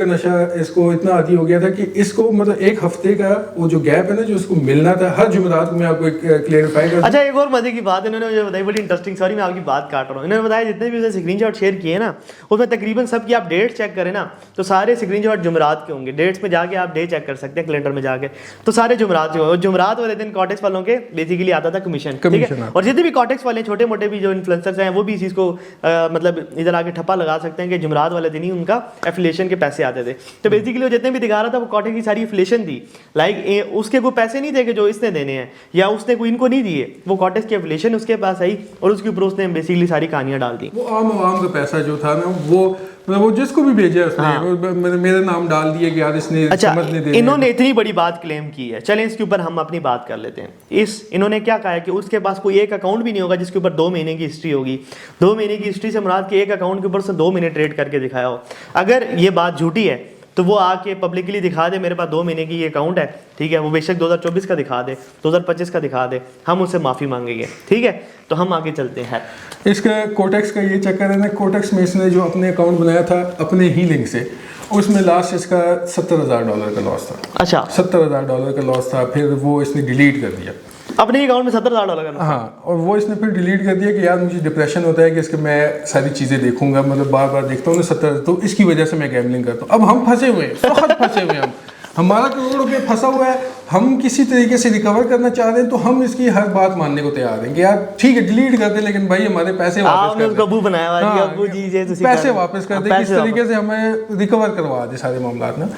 नशा इसको इतना आदी हो गया था कि इसको मतलब एक हफ्ते का वो जो गैप है ना, जो इसको मिलना था हर जुमेरात में, आपको क्लियरिफाई कर। अच्छा, एक और मजे की बात इन्होंने मुझे बताई, बड़ी इंटरेस्टिंग, सॉरी मैं आपकी बात काट रहा हूँ। इन्होंने बताया जितने भी उसने स्क्रीनशॉट शेयर किए ना, उसमें तकरीबन सबकी आप डेट चेक करें ना तो सारे स्क्रीनशॉट जुमेरात के होंगे। डेट्स में जाके आप डेट चेक कर सकते हैं कैलेंडर में जाके, तो सारे जुमेरात के होंगे। जुमेरात वाले दिन कॉटेक्स वालों के बेसिकली आता था कमीशन, ठीक है। और जितने भी कॉटेक्स वाले छोटे मोटे भी जो इन्फ्लुएंसर्स हैं वो भी इस चीज़ को मतलब इधर आके ठप्पा लगा सकते हैं कि जुमेरात वाले दिन ही उनका एफिलिएशन के पैसे आते थे। तो बेसिकली वो जितने भी दिखा रहा था वो कॉटेक्स की सारी एफिलिएशन थी, लाइक उसके कोई पैसे नहीं थे कि जो इसने देने हैं या उसने कोई इनको नहीं दिए, वो कॉटेक्स की एफिलिएशन उसके पास आई और उसके ऊपर उसने बेसिकली सारी कहानियां डाल दी। वो आम का पैसा जो था ना, वो जिसको भी भेजा उसने, हाँ। मेरा नाम डाल दिया कि यार इसने अच्छा, इन्होंने इतनी बड़ी बात क्लेम की है, चलें इसके ऊपर हम अपनी बात कर लेते हैं। इन्होंने क्या कहा है कि उसके पास कोई एक अकाउंट भी नहीं होगा जिसके ऊपर 2 महीने की हिस्ट्री होगी। 2 महीने की हिस्ट्री से मुराद के एक अकाउंट के ऊपर से 2 महीने ट्रेड करके दिखाया हो। अगर ये बात झूठी है तो वो आके पब्लिकली दिखा दे मेरे पास 2 महीने की ये अकाउंट है, ठीक है। वो बेशक 2024 का दिखा दे, 2025 का दिखा दे, हम उससे माफ़ी मांगेंगे, ठीक है। तो हम आगे चलते हैं। इसका कोटेक्स का ये चक्कर है ना, कोटेक्स में इसने जो अपने अकाउंट बनाया था अपने ही लिंक से, उसमें लास्ट इसका $70,000 का लॉस था। अच्छा, $70,000 का लॉस था। फिर वो इसने डिलीट कर दिया अपने अकाउंट में $70,000 का। हाँ, और वो इसने फिर डिलीट कर दिया कि यार मुझे डिप्रेशन होता है कि इसके मैं सारी चीज़ें देखूंगा, मतलब बार बार देखता हूँ ना 70, तो इसकी वजह से मैं गैम्बलिंग करता हूँ। अब हम फंसे हुए हैं, बहुत फंसे हुए हैं, हमारा करोड़ रुपये फंसा हुआ है, हम किसी तरीके से रिकवर करना चाह रहे हैं, तो हम इसकी हर बात मानने को तैयार हैं कि यार ठीक है डिलीट कर दे, लेकिन भाई हमारे पैसे वापस कर दे। अबू बनाया हुआ है, अबू जी पैसे वापस कर दे, किस तरीके से हमें रिकवर करवा दे सारे मामला ना।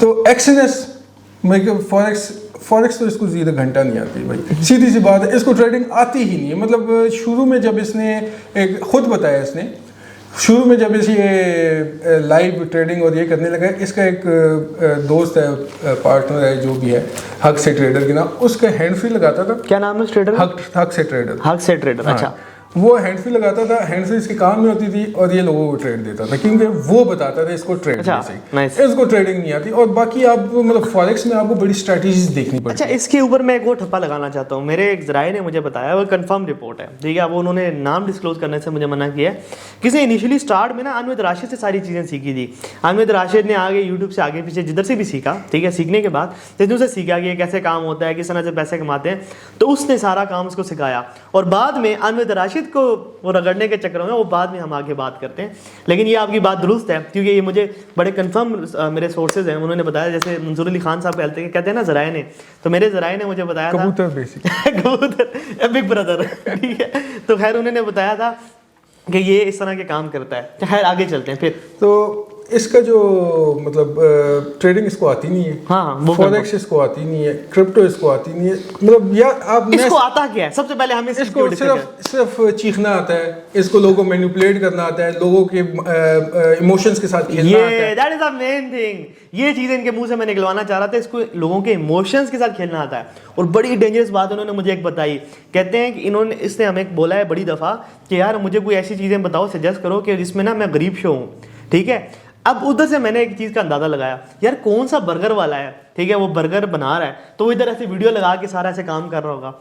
तो एक्सएनएस फॉरेक्स तो इसको 0 घंटा नहीं आती भाई, सीधी सी बात है, इसको ट्रेडिंग आती ही नहीं है। मतलब शुरू में जब इसने एक खुद बताया, इसने शुरू में जब इस ये लाइव ट्रेडिंग और ये करने लगा, इसका एक दोस्त है, पार्टनर है जो भी है, हक से ट्रेडर के नाम, उसका हैंड फ्री लगाता था। क्या नाम है ट्रेडर? हक से ट्रेडर। हाँ, अच्छा। वो हैंड फ्री लगाता था, हैंड फ्री इसके काम में होती थी और ये लोगों को ट्रेड देता था, क्योंकि वो बताता था इसको ट्रेड इसको ट्रेडिंग नहीं आती। और बाकी आप मतलब फॉरेक्स में आपको बड़ी स्ट्रैटेजीज देखनी पड़ती है। अच्छा, इसके ऊपर मैं एक और ठप्पा लगाना चाहता हूँ। मेरे एक जराए ने मुझे बताया, वो कंफर्म रिपोर्ट है, ठीक है, वो उन्होंने नाम डिस्क्लोज करने से मुझे मना किया है। किसी इनिशियली स्टार्ट में ना अनविद राशिद से सारी चीज़ें सीखी थी। अनविद राशिद ने आगे यूट्यूब से आगे पीछे जिधर से भी सीखा, ठीक है, सीखने के बाद जितने से सीखा कि कैसे काम होता है, किस तरह से पैसे कमाते हैं, तो उसने सारा काम उसको सिखाया। और बाद में अनविद राशिद को वो रगड़ने के चक्कर में वो बाद में हम आगे बात करते हैं। लेकिन ये आपकी बात दुरुस्त है, क्योंकि ये मुझे बड़े कंफर्म मेरे सोर्सेज हैं, उन्होंने बताया। जैसे मंसूर अली खान साहब कहते हैं ना जराए ने, तो मेरे जराए ने मुझे बताया था, कबूतर बेसिक कबूतर बिग ब्रदर, ठीक है। तो खैर उन्होंने बताया था कि ये इस तरह के काम करता है। खैर आगे चलते हैं फिर। तो इसका जो मतलब ट्रेडिंग इसको आती नहीं है, हाँ, वो फॉरेक्स इसको आती नहीं है, क्रिप्टो इसको आती नहीं है, मतलब यार आप इसको आता क्या है? सबसे पहले हमें इसको सिर्फ चीखना आता है, इसको लोगों को मैनिपुलेट करना आता है, लोगों के इमोशंस के साथ खेलना आता है। That is the main thing. ये चीज इनके मुंह से मैं निकलवाना चाह रहा था, इसको लोगों के इमोशंस के साथ खेलना आता है। और बड़ी डेंजरस बात उन्होंने मुझे एक बताई, कहते हैं कि इसने हमें एक बोला है बड़ी दफा कि यार मुझे कोई ऐसी चीजें बताओ, सजेस्ट करो कि जिसमें ना मैं गरीब शो हूँ, ठीक है। अब उधर से मैंने एक चीज का अंदाजा लगाया, यार कौन सा बर्गर वाला है, ठीक है, वो बर्गर बना रहा है तो वो इधर ऐसे वीडियो लगा के सारा ऐसे काम कर रहा होगा।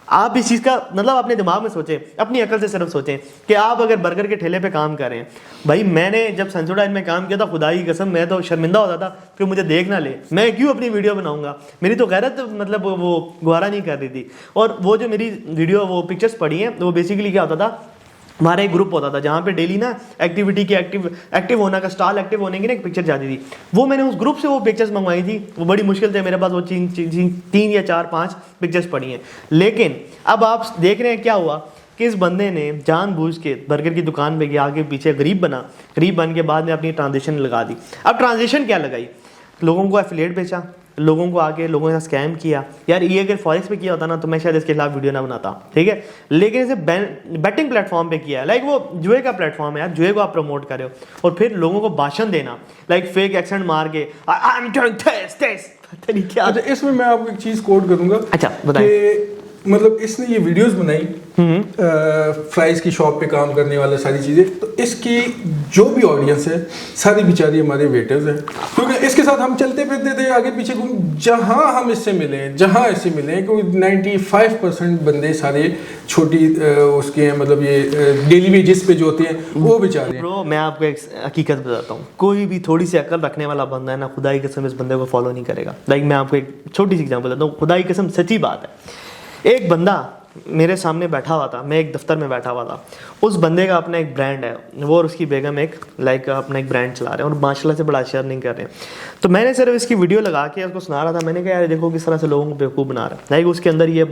आप इस चीज़ का मतलब अपने दिमाग में सोचें, अपनी अकल से सिर्फ सोचें कि आप अगर बर्गर के ठेले पे काम कर रहे हैं। भाई मैंने जब सेंसोडाइन में काम किया था, खुदा की कसम मैं तो शर्मिंदा होता था कि मुझे देख ना ले, मैं क्यों अपनी वीडियो बनाऊंगा, मेरी तो गैरत मतलब वो गवारा नहीं कर रही थी। और वो जो मेरी वीडियो वो पिक्चर्स पड़ी हैं, वो बेसिकली क्या होता था, हमारा एक ग्रुप होता था जहाँ पे डेली ना एक्टिविटी की एक्टिव होना का स्टॉल एक्टिव होने की ना एक पिक्चर जाती थी। वो मैंने उस ग्रुप से वो पिक्चर्स मंगवाई थी, वो बड़ी मुश्किल से मेरे पास वो 3 या 4-5 पिक्चर्स पड़ी हैं। लेकिन अब आप देख रहे हैं क्या हुआ कि इस बंदे ने जानबूझ के बर्गर की दुकान पे गया, आगे पीछे गरीब बन के बाद में अपनी ट्रांजेक्शन लगा दी। अब ट्रांजेक्शन क्या लगाई, लोगों को एफिलिएट बेचा, लोगों को आके लोगों के साथ स्कैम किया। यार ये अगर फॉरेक्स पे किया होता ना तो मैं शायद इसके खिलाफ वीडियो ना बनाता, ठीक है। लेकिन इसे बैटिंग प्लेटफॉर्म पे किया है, लाइक वो जुए का प्लेटफॉर्म है यार, जुए को आप प्रमोट कर रहे हो और फिर लोगों को भाषण देना, लाइक फेक एक्सेंट मार के आई एम डूइंग दिस पता नहीं क्या। अच्छा, इसमें मैं आपको एक चीज कोट करूंगा। अच्छा बताइए। मतलब इसने ये वीडियोस बनाई फ्राइज की शॉप पे काम करने वाला, सारी चीज़ें, तो इसकी जो भी ऑडियंस है सारी बेचारी हमारे वेटर्स हैं, क्योंकि इसके साथ हम चलते फिरते थे आगे पीछे जहाँ हम इससे मिले क्योंकि 95% बंदे सारे छोटी उसके हैं, मतलब ये डेली वेजेस पे जो होते हैं वो बेचारे। ब्रो मैं आपको एक हकीकत बताता हूँ, कोई भी थोड़ी सी अकल रखने वाला बंदा है ना, खुदा की कसम इस बंदे को फॉलो नहीं करेगा। लाइक मैं आपको एक छोटी सी एग्जांपल देता हूँ, खुदा की कसम सच्ची बात है। एक बंदा मेरे सामने बैठा हुआ था, मैं एक दफ्तर में बैठा हुआ था, उस बंदे का अपना एक ब्रांड है, वो और उसकी बेगम एक अपना एक ब्रांड चला रहे हैं और माशाल्लाह से बड़ा शेयरिंग कर रहे हैं। तो मैंने सिर्फ इसकी वीडियो लगा के उसको सुना रहा था, मैंने कहा यार देखो किस तरह से लोगों को बेवकूफ़ बना रहा है। लाइक उसके अंदर ये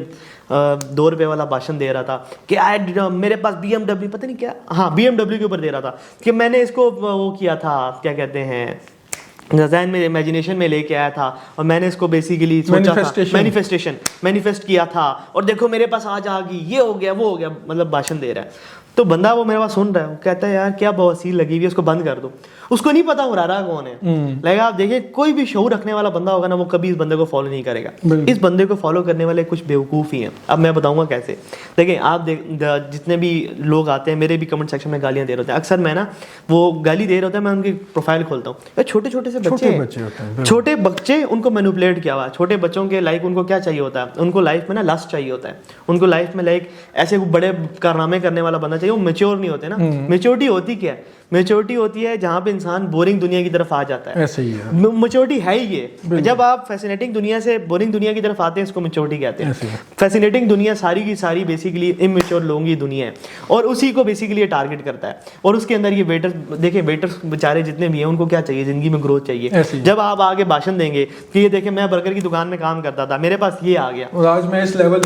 2 रुपये वाला भाषण दे रहा था कि मेरे पास BMW पता नहीं क्या, हाँ BMW के ऊपर दे रहा था कि मैंने इसको वो किया था, क्या कहते हैं, डिज़ाइन में इमेजिनेशन में लेके आया था और मैंने इसको बेसिकली सोचा था, मैनिफेस्ट किया था और देखो मेरे पास आज आ गई, ये हो गया वो हो गया, मतलब भाषण दे रहा है। तो बंदा वो मेरे पास सुन रहा है, वो कहता है यार क्या बवासीर लगी हुई है, उसको बंद कर दो। उसको नहीं पता हो रहा कौन है। लाइक आप देखिए कोई भी शऊर रखने वाला बंदा होगा ना, वो कभी इस बंदे को फॉलो नहीं करेगा। इस बंदे को फॉलो करने वाले कुछ बेवकूफ़ ही हैं। अब मैं बताऊंगा कैसे। देखिए आप जितने भी लोग आते हैं, मेरे भी कमेंट सेक्शन में गालियां दे रहे होते हैं, अक्सर मैं ना वो गाली दे रहे होते हैं, मैं उनकी प्रोफाइल खोलता हूँ, यार छोटे छोटे से बच्चे, छोटे बच्चे, उनको मैनिपुलेट किया हुआ। छोटे बच्चों के लाइक उनको क्या चाहिए होता है, उनको लाइफ में ना लस्ट चाहिए होता है, उनको लाइफ में लाइक ऐसे बड़े कारनामे करने वाला बंदा चाहिए। वो मैच्योर नहीं होते ना। मैच्योरिटी होती क्या है, मैच्योरिटी होती है जहाँ पे इंसान बोरिंग दुनिया की तरफ आ जाता है। ऐसे ही है मैच्योरिटी है ही ये। जब आप फैसिनेटिंग दुनिया से बोरिंग दुनिया की तरफ आते हैं, इसको मैच्योरिटी कहते हैं। फैसिनेटिंग दुनिया सारी की सारी बेसिकली इमेच्योर लोगों की दुनिया है और उसी को बेसिकली ये टारगेट करता है। और उसके अंदर ये वेटर्स, देखिए वेटर्स बेचारे जितने भी हैं उनको क्या चाहिए, जिंदगी में ग्रोथ चाहिए। जब आप आगे भाषण देंगे कि ये देखिए मैं बर्गर की दुकान में काम करता था, मेरे पास ये आ गया और आज मैं इस लेवल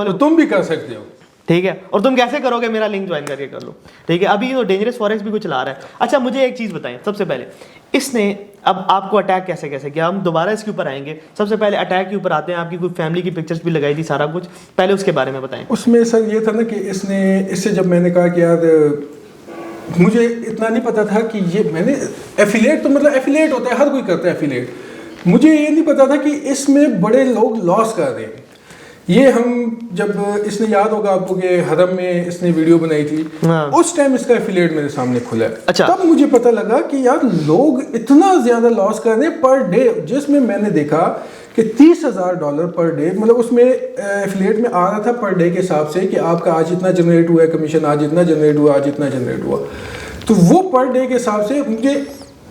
पे तुम भी कर सकते हो, ठीक है। और तुम कैसे करोगे, मेरा लिंक ज्वाइन करके कर लो, ठीक है। अभी तो डेंजरस फॉरेक्स भी कुछ चला रहा है। अच्छा मुझे एक चीज़ बताएं, सबसे पहले इसने अब आपको अटैक कैसे कैसे किया, हम दोबारा इसके ऊपर आएंगे। सबसे पहले अटैक के ऊपर आते हैं। आपकी कोई फैमिली की पिक्चर्स भी लगाई थी, सारा कुछ, पहले उसके बारे में बताएं। उसमें सर ये था ना कि इससे जब मैंने कहा कि यार मुझे इतना नहीं पता था कि ये मैंने एफिलिएट, तो मतलब एफिलिएट होता है, हर कोई करता है एफिलिएट। मुझे ये नहीं पता था कि इसमें बड़े लोग लॉस कर रहे हैं। ये हम जब इसने याद होगा आपको कि हरम में इसने वीडियो बनाई थी, उस टाइम इसका एफिलिएट मेरे सामने खुला है। अच्छा। तब मुझे पता लगा कि यार लोग इतना ज़्यादा लॉस कर रहे हैं पर डे, जिसमें मैंने देखा कि $30,000 पर डे, मतलब उसमें एफिलिएट में आ रहा था पर डे के हिसाब से कि आपका आज इतना जनरेट हुआ है कमीशन, आज इतना जनरेट हुआ, आज इतना जनरेट हुआ। तो वो पर डे के हिसाब से मुझे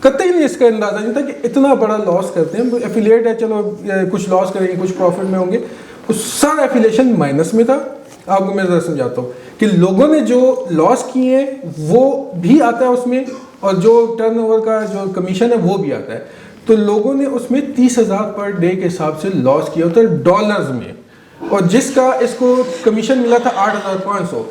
कतई नहीं इसका अंदाज़ा नहीं था कि इतना बड़ा लॉस करते हैं। एफिलिएट है, चलो कुछ लॉस करेंगे, कुछ प्रॉफिट में होंगे। तो सारा एफिलिएशन माइनस में था। आपको मैं ज़रा समझाता हूँ कि लोगों ने जो लॉस किए हैं वो भी आता है उसमें, और जो टर्नओवर का जो कमीशन है वो भी आता है। तो लोगों ने उसमें 30,000 पर डे के हिसाब से लॉस किया होता है डॉलर्स में, और जिसका इसको कमीशन मिला था 8,500।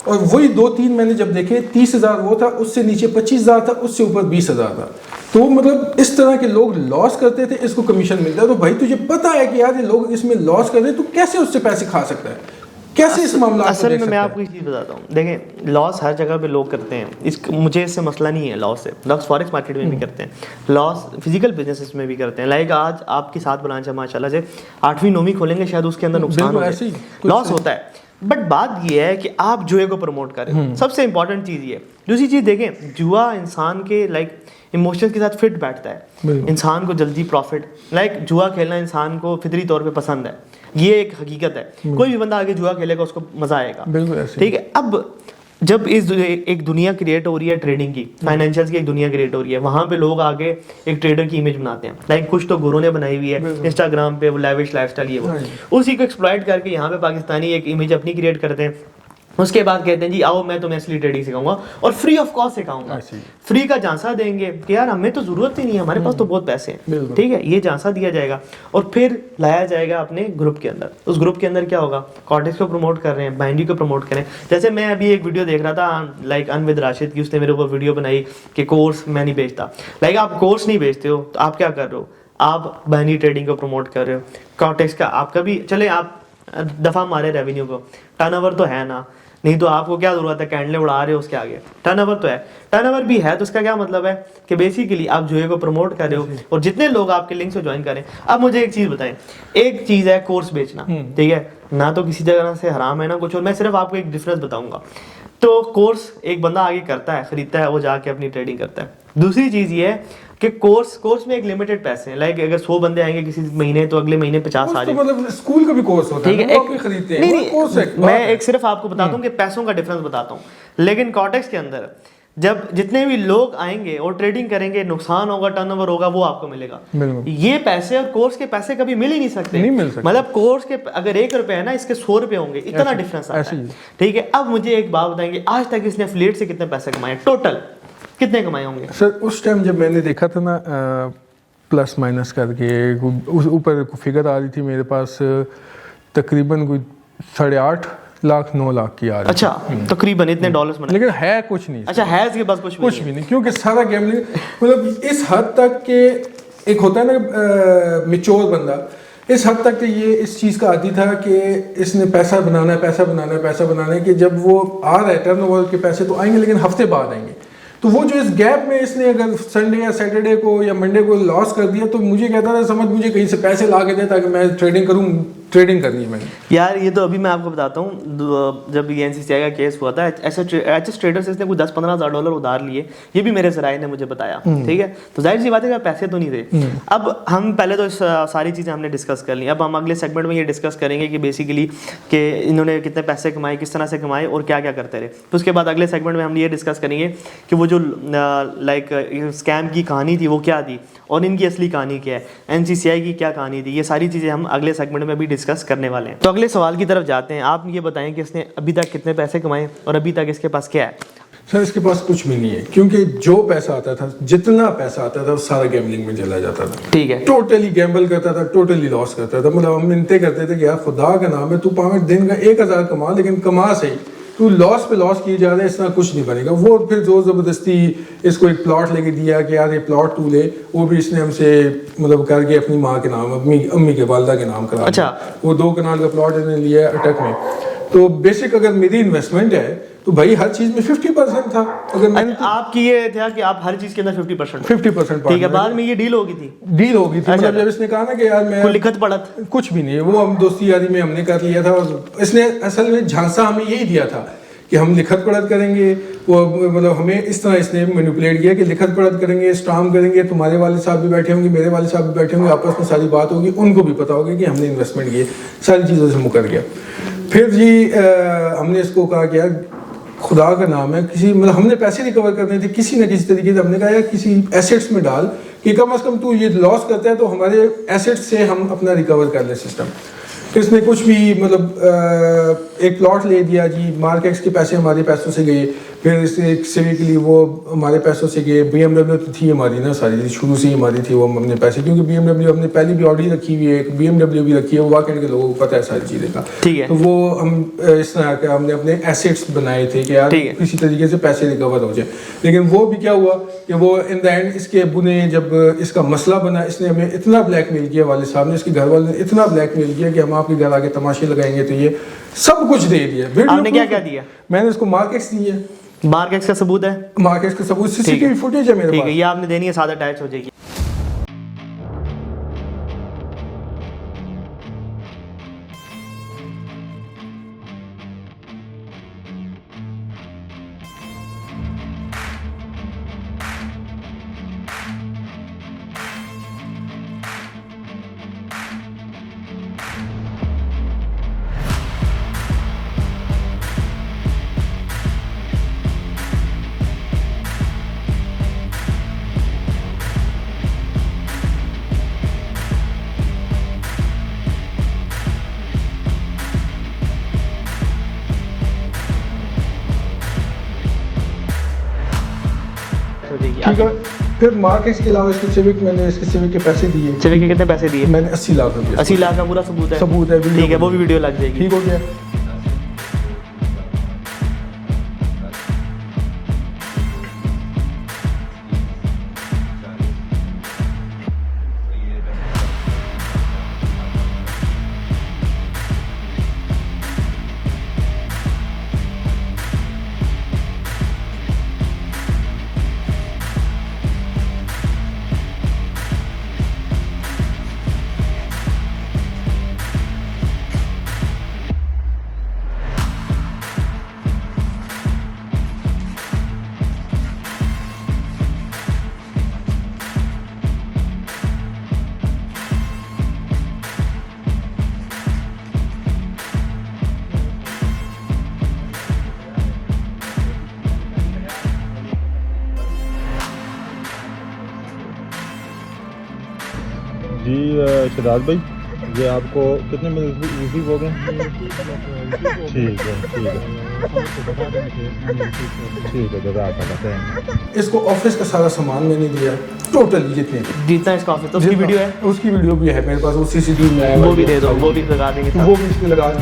और वही 2-3 मैंने जब देखे 30,000 वो था, उससे नीचे 25,000 था, उससे ऊपर 20,000 था। तो मतलब इस तरह के लोग लॉस करते थे, इसको कमीशन मिलता है। तो भाई तुझे पता है कि यार ये लोग इसमें लॉस कर रहे हैं, तो कैसे उससे पैसे खा सकता है, कैसे इस मामला को असल देख में सकता मैं है? आपको एक चीज़ बताता हूँ, देखें लॉस हर जगह पे लोग करते हैं, मुझे इससे मसला नहीं है लॉस से। लॉस फॉरेक्स मार्केट में भी करते हैं, लॉस फिजिकल बिजनेसेस में भी करते हैं। लाइक आज आपकी 7 ब्रांच है माशाल्लाह से, 8वीं 9वीं खोलेंगे शायद उसके अंदर नुकसान बिल्कुल हो ऐसे ही, जाए, लॉस होता है। बट बात ये है कि आप जुए को प्रमोट करें, सबसे इंपॉर्टेंट चीज़ ये। दूसरी चीज़ देखें, जुआ इंसान के लाइक इमोशंस के साथ फिट बैठता है, इंसान को जल्दी प्रॉफिट, लाइक जुआ खेलना इंसान को फितरी तौर पे पसंद है, ये एक हकीकत है। कोई भी बंदा आगे जुआ खेलेगा उसको मजा आएगा, बिल्कुल ऐसे। ठीक है। अब जब इस एक दुनिया क्रिएट हो रही है ट्रेडिंग की, फाइनेंशियल्स की एक दुनिया क्रिएट हो रही है, वहां पे लोग आगे एक ट्रेडर की इमेज बनाते हैं। लाइक कुछ तो गुरुओं ने बनाई हुई है इंस्टाग्राम पे, वो लेविश लाइफस्टाइल, ये वो उसी को एक्सप्लॉइट करके यहाँ पे पाकिस्तानी एक इमेज अपनी क्रिएट करते हैं। उसके बाद कहते हैं जी आओ मैं तुम्हें असली ट्रेडिंग सिखाऊंगा और फ्री ऑफ कॉस्ट सिखाऊंगा। फ्री का झांसा देंगे कि यार हमें तो जरूरत ही नहीं है, हमारे पास तो बहुत पैसे हैं, ठीक है, ये झांसा दिया जाएगा और फिर लाया जाएगा अपने ग्रुप के अंदर। उस ग्रुप के अंदर क्या होगा, कॉर्टेक्स को प्रमोट कर रहे हैं, बाइनरी को प्रमोट कर रहे हैं। जैसे मैं अभी एक वीडियो देख रहा था लाइक अनविद राशिद की, उसने मेरे ऊपर वीडियो बनाई कि कोर्स मैं नहीं बेचता। लाइक आप कोर्स नहीं बेचते हो तो आप क्या कर रहे हो, आप बाइनरी ट्रेडिंग को प्रमोट कर रहे हो। कॉर्टेक्स का आपका भी चले, आप दफा मारे रेवेन्यू को, टर्नओवर तो है ना, नहीं तो आपको क्या जरूरत है कैंडलें उड़ा रहे हो उसके आगे, टर्नओवर तो है। टर्नओवर भी है तो उसका क्या मतलब है कि बेसिकली आप जुए को प्रमोट कर रहे हो और जितने लोग आपके लिंक से ज्वाइन करें। अब मुझे एक चीज बताएं, एक चीज है कोर्स बेचना, ठीक है, ना तो किसी जगह से हराम है ना कुछ, और मैं सिर्फ आपको एक डिफरेंस बताऊंगा। तो कोर्स एक बंदा आगे करता है, खरीदता है, वो जाके अपनी ट्रेडिंग करता है। दूसरी चीज ये है कि कोर्स में एक लिमिटेड पैसे हैं, लाइक अगर 100 बंदे आएंगे किसी महीने तो अगले महीने 50 आ तो जाए। मतलब स्कूल का भी कोर्स होता है, ठीक है, वो भी खरीदते हैं, नहीं कोर्स है, मैं एक सिर्फ आपको बताता हूँ कि पैसों का डिफरेंस बताता हूँ। लेकिन कॉर्टेक्स के अंदर जब जितने भी लोग आएंगे और ट्रेडिंग करेंगे, नुकसान होगा, टर्नओवर होगा, वो आपको मिलेगा। ये पैसे और कोर्स के पैसे कभी मिल ही नहीं सकते, नहीं मिल सकते। मतलब कोर्स के अगर 1 रुपए है ना, इसके 100 रुपए होंगे, इतना डिफरेंस आता है, ठीक है। अब मुझे एक बात बताएंगे, आज तक इसने एफिलिएट से कितने पैसे कमाए, टोटल कितने कमाए होंगे? सर उस टाइम जब मैंने देखा था ना, प्लस माइनस करके ऊपर फिगर आ रही थी मेरे पास, तकरीबन कोई 8.5 लाख 9 लाख की आ रही। अच्छा, तकरीबन इतने डॉलर्स बने, लेकिन है कुछ नहीं। अच्छा है इसके पास कुछ भी नहीं, क्योंकि सारा गैम्बलिंग मतलब इस हद तक के, एक होता है ना मिच्योर बंदा, इस हद तक ये इस चीज़ का आदी था कि इसने पैसा बनाना है, पैसा बनाना है, पैसा बनाना है, कि जब वो आ रहा है टर्नओवर के पैसे तो आएंगे, लेकिन हफ्ते बाद आएंगे। तो वो जो इस गैप में इसने अगर संडे या सैटरडे को या मंडे को लॉस कर दिया, तो मुझे कहता था समझ मुझे कहीं से पैसे ला के दे ताकि मैं ट्रेडिंग करूं। ट्रेडिंग करनी है मैंने यार, ये तो अभी मैं आपको बताता हूँ, जब ये NCCI का केस हुआ था, HS ट्रेडर्स इसने कुछ 10-15 हज़ार डॉलर उधार लिए, ये भी मेरे सराय ने मुझे बताया, ठीक है। तो जाहिर सी बात है कि पैसे तो नहीं थे। अब हम पहले तो सारी चीज़ें हमने डिस्कस कर ली, अब हम अगले सेगमेंट में ये डिस्कस करेंगे कि बेसिकली कि इन्होंने कितने पैसे कमाए, किस तरह से कमाए और क्या क्या करते रहे। तो उसके बाद अगले सेगमेंट में हम ये डिस्कस करेंगे कि वो जो लाइक स्कैम की कहानी थी वो क्या थी और इनकी असली कहानी क्या है, NCCI की क्या कहानी थी। ये सारी चीज़ें हम अगले सेगमेंट में भी डिस्कस करने वाले हैं। तो अगले सवाल की तरफ जाते हैं। आप ये बताएं कि इसने अभी तक कितने पैसे कमाए और अभी तक इसके पास क्या है? सर इसके पास कुछ भी नहीं है, क्योंकि जो पैसा आता था, जितना पैसा आता था, वो सारा गैम्बलिंग में चला जाता था। ठीक है, टोटली गैम्बल करता था, टोटली लॉस करता था। मतलब हम मिनते करते थे कि यार खुदा का नाम है, तू 5 दिन का 1000 कमा, लेकिन कमा सही, तू लॉस पे लॉस किए जा रहा है, इसना कुछ नहीं बनेगा। वो फिर जोर ज़बरदस्ती इसको एक प्लॉट लेके दिया कि यार ये प्लॉट तू ले, वो भी इसने हमसे मतलब करके अपनी माँ के नाम, अम्मी के वालदा के नाम करा। अच्छा, वो 2 कनाल का प्लॉट इसने लिया है अटक में। तो बेसिक अगर मेरी इन्वेस्टमेंट है तो भाई हर चीज में 50% था। अगर मैंने आपकी ये था कि आप हर चीज के अंदर 50%, ठीक है। बाद में ये डील हो गई थी, मतलब जब इसने कहा ना कि यार मैं लिखत पढ़त कुछ भी नहीं, वो हम दोस्ती यारी में हमने कर लिया था। और इसने असल में झांसा हमें यही दिया था कि हम लिखत पढ़त करेंगे। वो मतलब हमें इस तरह इसने मैनिपुलेट किया कि लिखत पढ़त करेंगे, स्टाम करेंगे, तुम्हारे वाले साहब भी बैठे होंगे, मेरे वाले साहब भी बैठे होंगे, आपस में सारी बात होगी, उनको भी पता होगा कि हमने इन्वेस्टमेंट की, सारी चीज़ों से मुकर गया। फिर जी हमने इसको कहा कि यार खुदा का नाम है, किसी मतलब हमने पैसे रिकवर करने थे किसी न किसी तरीके से। हमने कहा यार किसी एसेट्स में डाल कि कम से कम तू ये लॉस करता है तो हमारे एसेट्स से हम अपना रिकवर कर लें सिस्टम। इसने कुछ भी मतलब एक प्लॉट ले दिया जी, मार्केट्स के पैसे हमारे पैसों से गए, फिर इसने एक सिविक ली वो हमारे पैसों से गए, BMW तो थी हमारी ना सारी, शुरू से ही हमारी थी वो, हमने पैसे, क्योंकि BMW हमने पहले भी ऑडी रखी हुई है, एक BMW भी रखी है, वो वाकई के लोगों को पता है सारी चीज़ें का। ठीक है। तो वो हम इस तरह के हमने अपने एसेट्स बनाए थे कि यार किसी तरीके से पैसे रिकवर हो जाए। लेकिन वो भी क्या हुआ कि वो इन द एंड इसके अब्बू ने जब इसका मसला बना, इसने हमें इतना ब्लैकमेल किया, वाले साहब ने, इसके घर वाले ने इतना ब्लैकमेल किया कि हम आपके घर आके तमाशे लगाएंगे, तो ये सब कुछ दे दिया। आपने क्या क्या दिया? मैंने उसको मार्केट्स दिए। मार्केट्स का सबूत है? मार्केट्स का सबूत, सीसीटीवी फुटेज है मेरे पास। ठीक है, ये आपने देनी है, साथ अटैच हो जाएगी। ठीक है, फिर मार्केट्स के अलावा इसके सिविक, मैंने इसके सिविक के पैसे दिए। सिविक के कितने पैसे दिए? मैंने 80 लाख रुपए। 80 लाख का पूरा सबूत है? सबूत है, ठीक है, वो भी वीडियो लग जाएगी। ठीक हो गया। जी शहजाद भाई, ये आपको कितने में रिसीव हो गए? ठीक है, ठीक है, ठीक है, जज़ाकल्लाह। इसको ऑफिस का सारा सामान मैंने दिया, टोटली जितने भी। जितना इसका ऑफिस, तो उसकी वीडियो है? उसकी वीडियो भी है मेरे पास, वो CCTV में है। वो भी दे दो, वो भी लगा देंगे, तो वो भी इसमें लगा।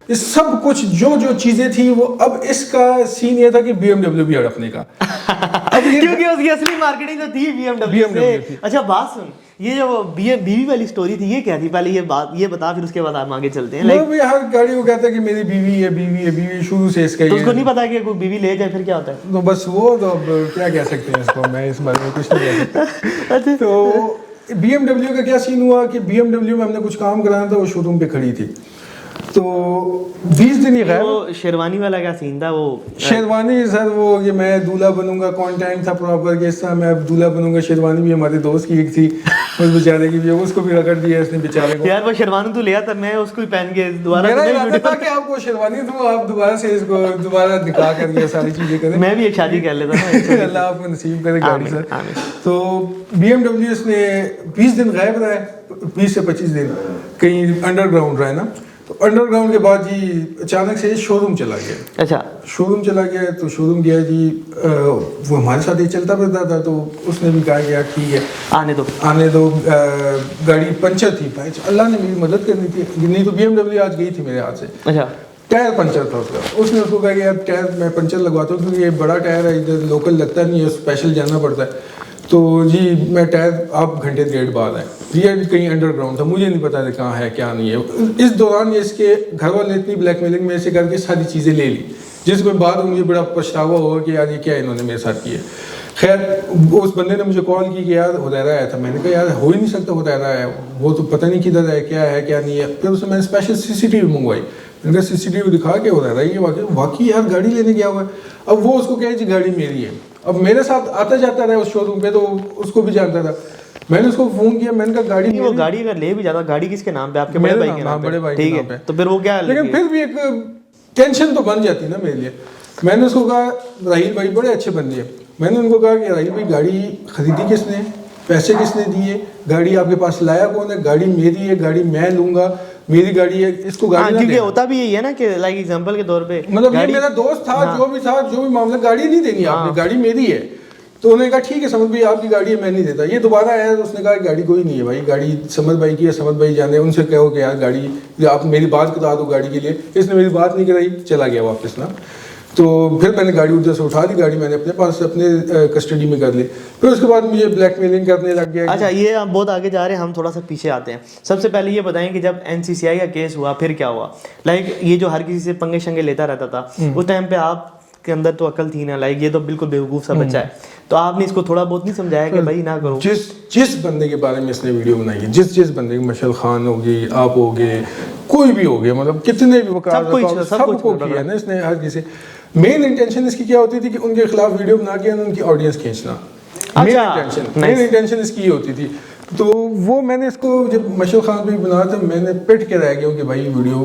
ये सब कुछ जो जो चीजें थी वो, अब इसका सीन ये था कि BMW भी हड़पने का। अब क्योंकि उसकी असली मार्केटिंग तो थी BMW से। अच्छा बात सुन, ये जो बीवी वाली स्टोरी थी, ये क्या थी? पहले ये बता, फिर उसके बाद हम आगे चलते हैं। भी हर गाड़ी को कहता है कि मेरी बीवी है, बीवी है, बीवी शुरू से इसका। तो उसको नहीं पता कि कोई बीवी ले जाए फिर क्या होता है? तो बस वो, तो अब क्या कह सकते हैं इसको, मैं इस बारे में कुछ नहीं कह सकता। तो BMW का क्या सीन हुआ कि BMW में हमने कुछ काम कराना था, वो शोरूम पे खड़ी थी, तो 20 दिन ही गैर। वो शेरवानी वाला क्या सीन था? वो शेरवानी सर, वो कि मैं दूल्हा बनूंगा, कॉन्टेंट था प्रॉपर कि इस तरह मैं अब दूल्हा बनूंगा। शेरवानी भी हमारे दोस्त की एक थी, उस बेचारे की भी, उसको भी रगड़ दिया इसने बेचारे को। यार वो शेरवानी तो लिया था, मैं उसको ही पहन के दोबारा। मेरा इरादा था कि आपको शेरवानी दूं, आप दोबारा से इसको दोबारा दिखा कर ये सारी चीजें करें। मैं भी एक शादी कर लेता ना। अल्लाह आपको नसीब करे गाड़ी सर। तो BMW इसने 20 दिन गायब रहा है, 20 से 25 दिन कहीं अंडरग्राउंड रहा है ना। तो अंडरग्राउंड के बाद जी अचानक से शोरूम चला गया। अच्छा, शोरूम चला गया, तो शोरूम गया जी, वो हमारे साथ ही चलता फिरता था, तो उसने भी कहा यार ठीक है आने दो। गाड़ी पंचर थी, अल्लाह ने मेरी मदद करनी थी, नहीं तो BMW आज गई थी मेरे हाथ से। अच्छा, टायर पंचर था उसका। उसने उसको कहा कि यार टायर मैं पंचर लगवाता हूँ, क्योंकि ये बड़ा टायर है, इधर लोकल लगता नहीं है, स्पेशल जाना पड़ता है। तो जी मैं टायर आप घंटे डेढ़ बाद आए, ये कहीं अंडरग्राउंड था, मुझे नहीं पता था कहाँ है क्या नहीं है। इस दौरान ये इसके घर वाले इतनी ब्लैकमेलिंग में से करके सारी चीज़ें ले ली, जिसके बाद मुझे बड़ा पछतावा हुआ कि यार ये क्या इन्होंने मेरे साथ किया। खैर उस बंदे ने मुझे कॉल की कि यार हुदैरा आया था। मैंने कहा यार हो ही नहीं सकता, हुदैरा आया, वो तो पता नहीं किधर है क्या नहीं है। फिर उससे मैंने स्पेशल CCTV मंगवाई। मैंने कहा CCTV दिखा के हुदैरा ये वाकई यार गाड़ी लेने गया हुआ है। अब वो उसको कहे जी गाड़ी मेरी है। अब मेरे साथ आता जाता रहा उस शोरूम पे, तो उसको भी जानता था। मैंने उसको फोन किया, मैंने कहा गाड़ी वो गाड़ी अगर ले भी जाता, गाड़ी किसके नाम पे? आपके बड़े भाई के नाम पे? बड़े भाई ठीक के है, नाम पे। तो फिर वो क्या, लेकिन फिर भी एक टेंशन तो बन जाती ना मेरे लिए। मैंने उसको कहा राहील भाई बड़े अच्छे बंदे हैं, मैंने उनको कहा कि राहील भाई गाड़ी खरीदी किसने, पैसे किसने दिए, गाड़ी आपके पास लाया कौन है, गाड़ी मेरी है, गाड़ी मैं लूंगा, मेरी गाड़ी है, इसको गाड़ी ना क्योंकि देना। होता भी यही है ना कि लाइक एग्जांपल के तौर पे मतलब ये मेरा दोस्त था, जो भी मामला, गाड़ी नहीं देनी आपने, गाड़ी मेरी है। तो उन्होंने कहा ठीक है समद भाई आपकी गाड़ी है, मैं नहीं देता। ये दोबारा आया तो उसने कहा गाड़ी कोई नहीं है भाई, गाड़ी समद भाई की है, समद भाई जाने, उनसे कहो कि यार गाड़ी आप मेरी बात बता दो गाड़ी के लिए। इसने मेरी बात नहीं कराई, चला गया वापस ना। तो फिर मैंने गाड़ी उधर से उठा ली, गाड़ी मैंने अपने पास अपने कस्टडी में कर ली। फिर उसके बाद मुझे ब्लैकमेलिंग करने लग गया। अच्छा, ये आप बहुत आगे जा रहे हैं, हम थोड़ा सा पीछे आते हैं। सबसे पहले ये बताएं कि जब NCCI का केस हुआ फिर क्या हुआ? लाइक ये जो हर किसी से पंगे शंगे लेता रहता था, उस टाइम पे आप के अंदर तो अकल थी ना, लाइक ये तो बिल्कुल बेवकूफ सा बच्चा है, तो आपने इसको थोड़ा बहुत नहीं समझाया कि भाई ना करो? जिस बंदे के बारे में इसने वीडियो बनाई है, जिस बंदे की, मशल खान होगी, आप होगे, कोई भी हो गया, मतलब कितने भी वकार सबको किया ना इसने हर किसी। मेन इंटेंशन इसकी क्या होती थी कि उनके खिलाफ वीडियो बना के उनकी ऑडियंस खींचना। मेन इंटेंशन इसकी ये होती थी। तो वो मैंने इसको जब मशहूर खान पे बनाया था, मैंने पिट के रह गया कि भाई वीडियो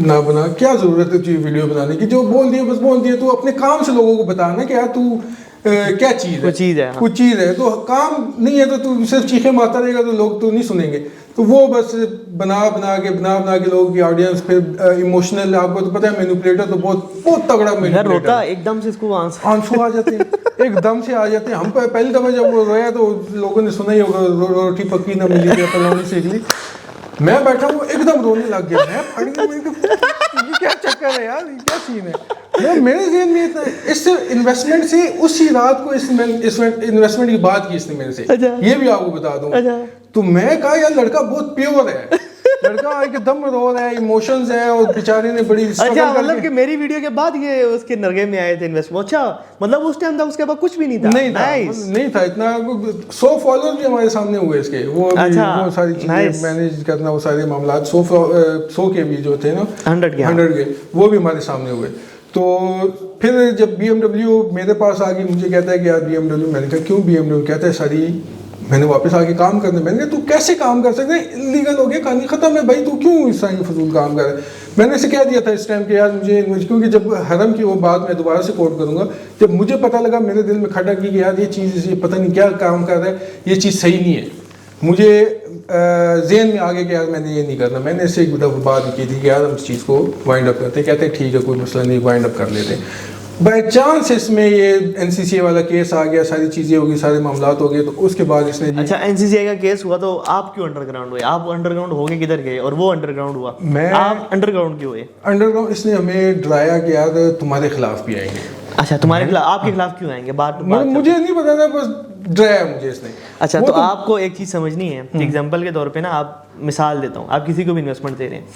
ना बना, क्या जरूरत है तुझे वीडियो बनाने की, जो बोल दिया बस बोल दिया। तो अपने काम से लोगों को बताना कि यार तू क्या चीज़ है, कुछ चीज़ है, तो काम नहीं है तो तू सिर्फ चीखे मारता रहेगा तो लोग तो नहीं सुनेंगे। तो वो बस बना बना के लोगों की ऑडियंस फिर इमोशनल, आपको तो पता है मैनिपुलेटर तो बहुत तगड़ा मैनिपुलेटर है। एकदम से इसको आंसू आ जाते हैं, एकदम से आ जाते हैं। हम पहली दफा जब वो रोया तो लोगों ने सुना ही होगा, रोटी पक्की ना मिली थी, पलौनी सीख ली। मैं बैठा हूँ एकदम रोने लग गया, मैं फट गया, ये क्या चक्कर है यार, ये क्या सीन है। मेरे ज़हन में इतना इससे इन्वेस्टमेंट से उसी रात को इस इन्वेस्टमेंट की बात की इसने मेरे से। ये भी आपको बता दूं। तो मैं कहा यार लड़का बहुत प्योर है, लड़का एकदम रो रहा है, इमोशंस है, और बेचारे ने बड़ी अच्छा, मतलब कि मेरी वीडियो के बाद ये उसके नरगे में आए थे इन्वेस्टमेंट। अच्छा, मतलब उस टाइम तक उसके बाद कुछ भी नहीं था? नहीं था इतना। 100 फॉलोअर भी हमारे सामने हुए इसके, वो सारी चीजें मैनेज करना, वो सारे मामला 100 के भी जो थे ना, 100 के वो भी हमारे सामने हुए। तो फिर जब BMW मेरे पास आ गई, मुझे कहता है कि यार BMW, मैंने कहा क्यों BMW? कहता है सारी मैंने वापस आके काम करने। मैंने कहा तू कैसे काम कर सकते हैं, इलीगल हो गया, कहानी खत्म है भाई, तू क्यों इस तरह फजूल काम कर रहा है? मैंने इसे कह दिया था इस टाइम के यार मुझे, क्योंकि जब हरम की वो बात मैं दोबारा से कोट करूंगा, जब मुझे पता लगा मेरे दिल में खटक कि यार ये चीज़, ये पता नहीं क्या काम कर रहा है, ये चीज़ सही नहीं है, मुझे ज़हन में आ गया कि यार मैंने ये नहीं करना। मैंने इससे एक दफ़ा बात की थी कि यार हम इस चीज़ को वाइंड अप करते हैं। कहते हैं ठीक है कोई मसला नहीं, वाइंड अप कर लेते हैं। बाई चांस इसमें ये NCCI वाला केस आ गया, सारी चीज़ें हो गई, सारे मामला हो गए, तो उसके बाद इसने अच्छा NCCI का केस हुआ तो आप क्यों अंडरग्राउंड हुए? आप अंडरग्राउंड हो गए किधर गए और वो अंडरग्राउंड हुआ? आप अंडरग्राउंड क्यों हुए? अंडरग्राउंड इसने हमें डराया कि यार तुम्हारे खिलाफ भी आएंगे। अच्छा, तुम्हारे खिलाफ, आपके खिलाफ क्यों आएंगे? बात मुझे नहीं पता था, बस डराया मुझे इसने। अच्छा, तो आपको एक चीज़ समझनी है, एग्जाम्पल के तौर पे ना, आप मिसाल देता हूँ, आप किसी को भी इन्वेस्टमेंट दे रहे हैं,